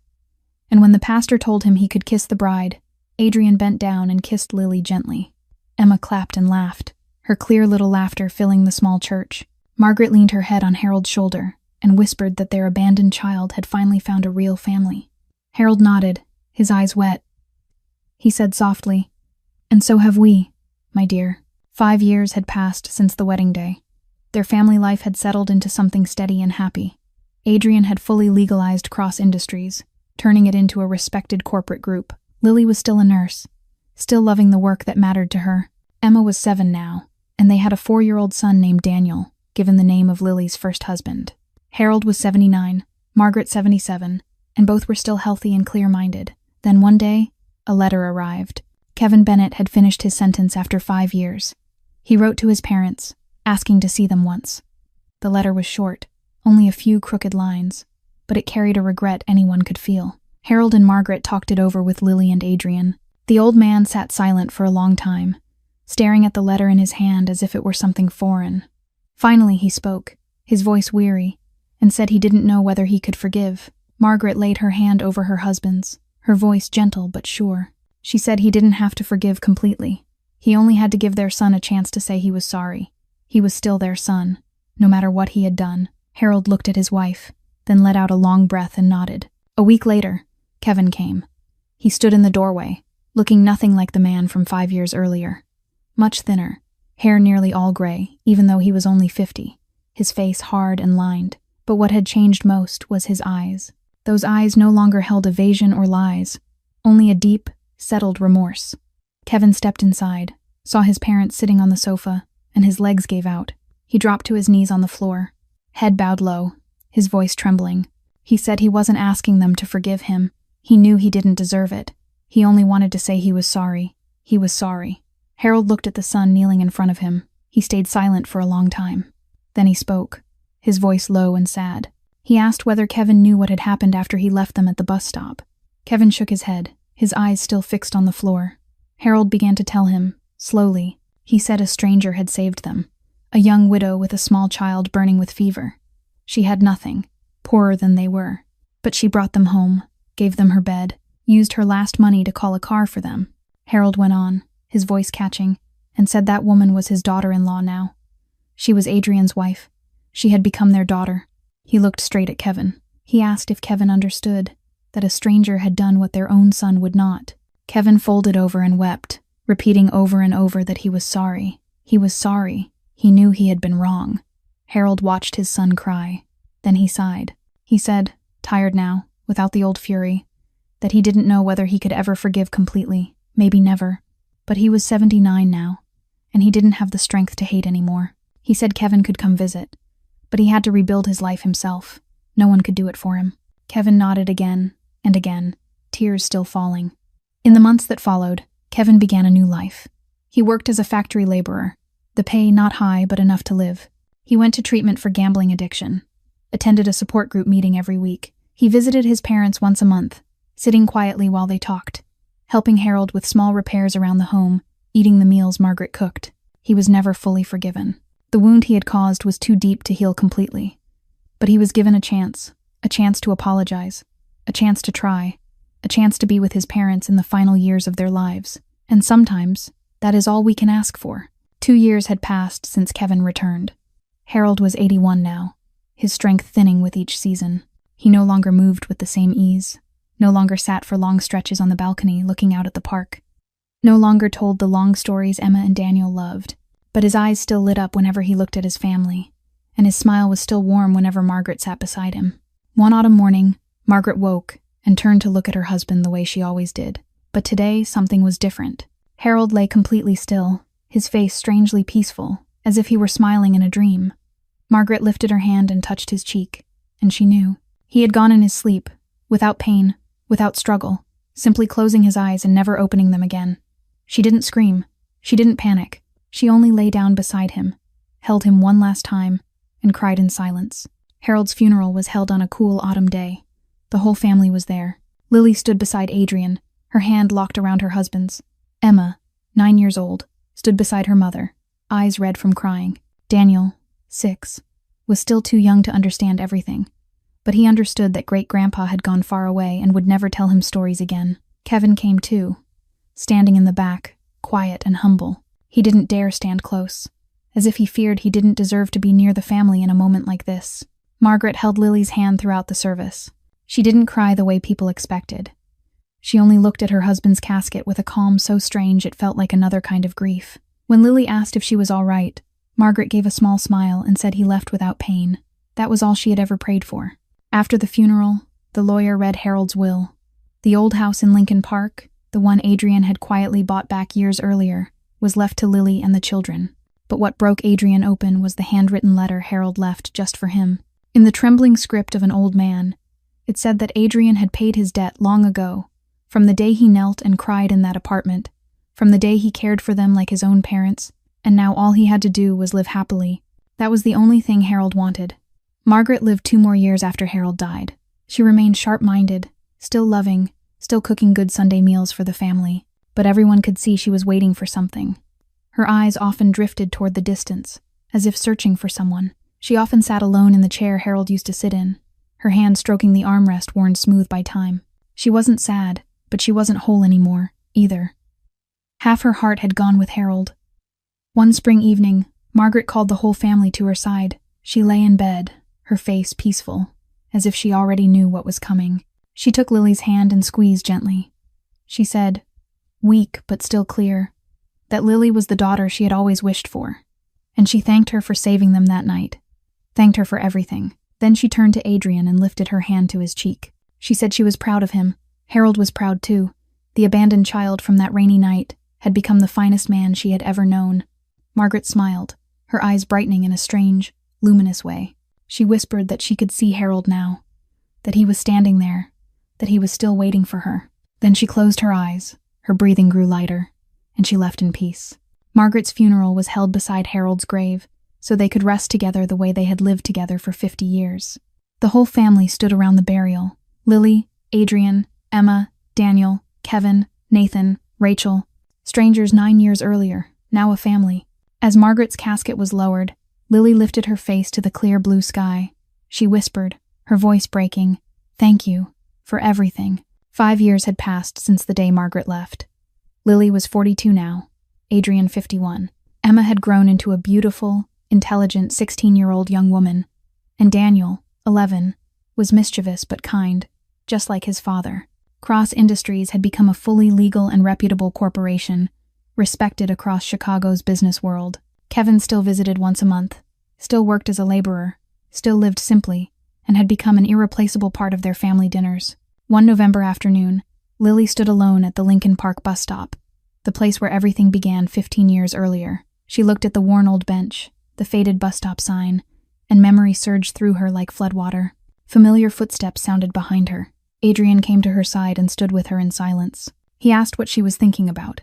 And when the pastor told him he could kiss the bride, Adrian bent down and kissed Lily gently. Emma clapped and laughed, her clear little laughter filling the small church. Margaret leaned her head on Harold's shoulder and whispered that their abandoned child had finally found a real family. Harold nodded, his eyes wet. He said softly, "And so have we, my dear." 5 years had passed since the wedding day. Their family life had settled into something steady and happy. Adrian had fully legalized Cross Industries, turning it into a respected corporate group. Lily was still a nurse, still loving the work that mattered to her. Emma was 7 now, and they had a 4-year-old son named Daniel, given the name of Lily's first husband. Harold was 79, Margaret 77, and both were still healthy and clear-minded. Then one day, a letter arrived. Kevin Bennett had finished his sentence after 5 years. He wrote to his parents, asking to see them once. The letter was short, only a few crooked lines, but it carried a regret anyone could feel. Harold and Margaret talked it over with Lily and Adrian. The old man sat silent for a long time, staring at the letter in his hand as if it were something foreign. Finally he spoke, his voice weary, and said he didn't know whether he could forgive. Margaret laid her hand over her husband's, her voice gentle but sure. She said he didn't have to forgive completely. He only had to give their son a chance to say he was sorry. He was still their son, no matter what he had done. Harold looked at his wife, then let out a long breath and nodded. A week later, Kevin came. He stood in the doorway, looking nothing like the man from 5 years earlier. Much thinner, hair nearly all gray, even though he was only 50, his face hard and lined. But what had changed most was his eyes. Those eyes no longer held evasion or lies, only a deep, settled remorse. Kevin stepped inside, saw his parents sitting on the sofa, and his legs gave out. He dropped to his knees on the floor, head bowed low, his voice trembling. He said he wasn't asking them to forgive him. He knew he didn't deserve it. He only wanted to say he was sorry. He was sorry. Harold looked at the son kneeling in front of him. He stayed silent for a long time. Then he spoke, his voice low and sad. He asked whether Kevin knew what had happened after he left them at the bus stop. Kevin shook his head, his eyes still fixed on the floor. Harold began to tell him, slowly. He said a stranger had saved them. A young widow with a small child burning with fever. She had nothing, poorer than they were. But she brought them home, gave them her bed, used her last money to call a car for them. Harold went on, his voice catching, and said that woman was his daughter-in-law now. She was Adrian's wife. She had become their daughter. He looked straight at Kevin. He asked if Kevin understood that a stranger had done what their own son would not. Kevin folded over and wept, repeating over and over that he was sorry. He was sorry. He knew he had been wrong. Harold watched his son cry. Then he sighed. He said, tired now, without the old fury, that he didn't know whether he could ever forgive completely, maybe never. But he was 79 now, and he didn't have the strength to hate anymore. He said Kevin could come visit, but he had to rebuild his life himself. No one could do it for him. Kevin nodded again and again, tears still falling. In the months that followed, Kevin began a new life. He worked as a factory laborer, the pay not high but enough to live. He went to treatment for gambling addiction, attended a support group meeting every week. He visited his parents once a month, sitting quietly while they talked, helping Harold with small repairs around the home, eating the meals Margaret cooked. He was never fully forgiven. The wound he had caused was too deep to heal completely. But he was given a chance to apologize, a chance to try, a chance to be with his parents in the final years of their lives. And sometimes, that is all we can ask for. 2 years had passed since Kevin returned. Harold was 81 now, his strength thinning with each season. He no longer moved with the same ease, no longer sat for long stretches on the balcony looking out at the park, no longer told the long stories Emma and Daniel loved, but his eyes still lit up whenever he looked at his family, and his smile was still warm whenever Margaret sat beside him. One autumn morning, Margaret woke and turned to look at her husband the way she always did. But today, something was different. Harold lay completely still, his face strangely peaceful, as if he were smiling in a dream. Margaret lifted her hand and touched his cheek, and she knew. He had gone in his sleep, without pain, without struggle, simply closing his eyes and never opening them again. She didn't scream. She didn't panic. She only lay down beside him, held him one last time, and cried in silence. Harold's funeral was held on a cool autumn day. The whole family was there. Lily stood beside Adrian, her hand locked around her husband's. Emma, 9 years old, stood beside her mother, eyes red from crying. Daniel, 6, was still too young to understand everything, but he understood that great-grandpa had gone far away and would never tell him stories again. Kevin came too, standing in the back, quiet and humble. He didn't dare stand close, as if he feared he didn't deserve to be near the family in a moment like this. Margaret held Lily's hand throughout the service. She didn't cry the way people expected. She only looked at her husband's casket with a calm so strange it felt like another kind of grief. When Lily asked if she was all right, Margaret gave a small smile and said he left without pain. That was all she had ever prayed for. After the funeral, the lawyer read Harold's will. The old house in Lincoln Park, the one Adrian had quietly bought back years earlier, was left to Lily and the children. But what broke Adrian open was the handwritten letter Harold left just for him. In the trembling script of an old man, it said that Adrian had paid his debt long ago, from the day he knelt and cried in that apartment, from the day he cared for them like his own parents, and now all he had to do was live happily. That was the only thing Harold wanted. Margaret lived 2 more years after Harold died. She remained sharp-minded, still loving, still cooking good Sunday meals for the family, but everyone could see she was waiting for something. Her eyes often drifted toward the distance, as if searching for someone. She often sat alone in the chair Harold used to sit in, her hand stroking the armrest worn smooth by time. She wasn't sad, but she wasn't whole anymore, either. Half her heart had gone with Harold. One spring evening, Margaret called the whole family to her side. She lay in bed, her face peaceful, as if she already knew what was coming. She took Lily's hand and squeezed gently. She said, weak but still clear, that Lily was the daughter she had always wished for, and she thanked her for saving them that night, thanked her for everything. Then she turned to Adrian and lifted her hand to his cheek. She said she was proud of him. Harold was proud too. The abandoned child from that rainy night had become the finest man she had ever known. Margaret smiled, her eyes brightening in a strange, luminous way. She whispered that she could see Harold now, that he was standing there, that he was still waiting for her. Then she closed her eyes, her breathing grew lighter, and she left in peace. Margaret's funeral was held beside Harold's grave, so they could rest together the way they had lived together for 50 years. The whole family stood around the burial. Lily, Adrian, Emma, Daniel, Kevin, Nathan, Rachel. Strangers 9 years earlier, now a family. As Margaret's casket was lowered, Lily lifted her face to the clear blue sky. She whispered, her voice breaking, "Thank you, for everything." 5 years had passed since the day Margaret left. Lily was 42 now, Adrian 51. Emma had grown into a beautiful, intelligent 16-year-old young woman, and Daniel, 11, was mischievous but kind, just like his father. Cross Industries had become a fully legal and reputable corporation, respected across Chicago's business world. Kevin still visited once a month, still worked as a laborer, still lived simply, and had become an irreplaceable part of their family dinners. One November afternoon, Lily stood alone at the Lincoln Park bus stop, the place where everything began 15 years earlier. She looked at the worn old bench, the faded bus stop sign, and memory surged through her like floodwater. Familiar footsteps sounded behind her. Adrian came to her side and stood with her in silence. He asked what she was thinking about.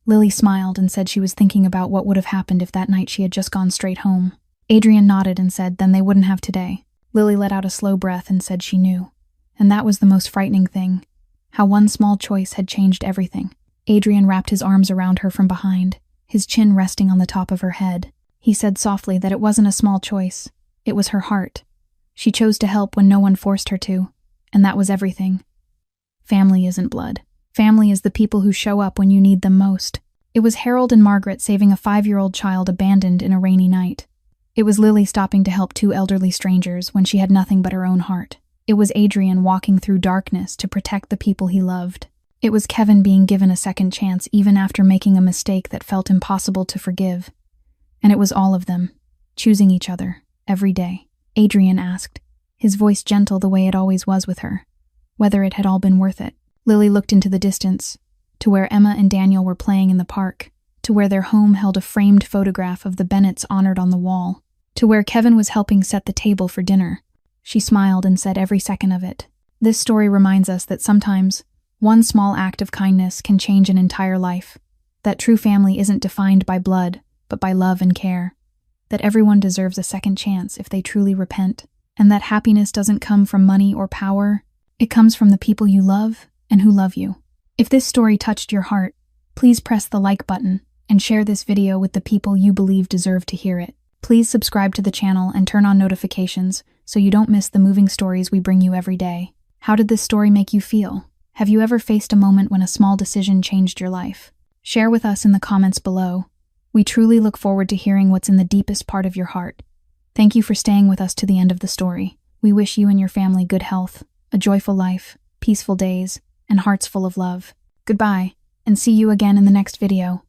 Lily smiled and said she was thinking about what would have happened if that night she had just gone straight home. Adrian nodded and said, "Then they wouldn't have today." Lily let out a slow breath and said she knew. And that was the most frightening thing, how one small choice had changed everything. Adrian wrapped his arms around her from behind, his chin resting on the top of her head. He said softly that it wasn't a small choice, it was her heart. She chose to help when no one forced her to, and that was everything. Family isn't blood. Family is the people who show up when you need them most. It was Harold and Margaret saving a 5-year-old child abandoned in a rainy night. It was Lily stopping to help 2 elderly strangers when she had nothing but her own heart. It was Adrian walking through darkness to protect the people he loved. It was Kevin being given a second chance even after making a mistake that felt impossible to forgive. And it was all of them, choosing each other, every day. Adrian asked, his voice gentle the way it always was with her, whether it had all been worth it. Lily looked into the distance, to where Emma and Daniel were playing in the park, to where their home held a framed photograph of the Bennetts honored on the wall, to where Kevin was helping set the table for dinner. She smiled and said every second of it. This story reminds us that sometimes one small act of kindness can change an entire life, that true family isn't defined by blood, but by love and care, that everyone deserves a second chance if they truly repent, and that happiness doesn't come from money or power, it comes from the people you love and who love you. If this story touched your heart, please press the like button and share this video with the people you believe deserve to hear it. Please subscribe to the channel and turn on notifications so you don't miss the moving stories we bring you every day. How did this story make you feel? Have you ever faced a moment when a small decision changed your life? Share with us in the comments below. We truly look forward to hearing what's in the deepest part of your heart. Thank you for staying with us to the end of the story. We wish you and your family good health, a joyful life, peaceful days, and hearts full of love. Goodbye, and see you again in the next video.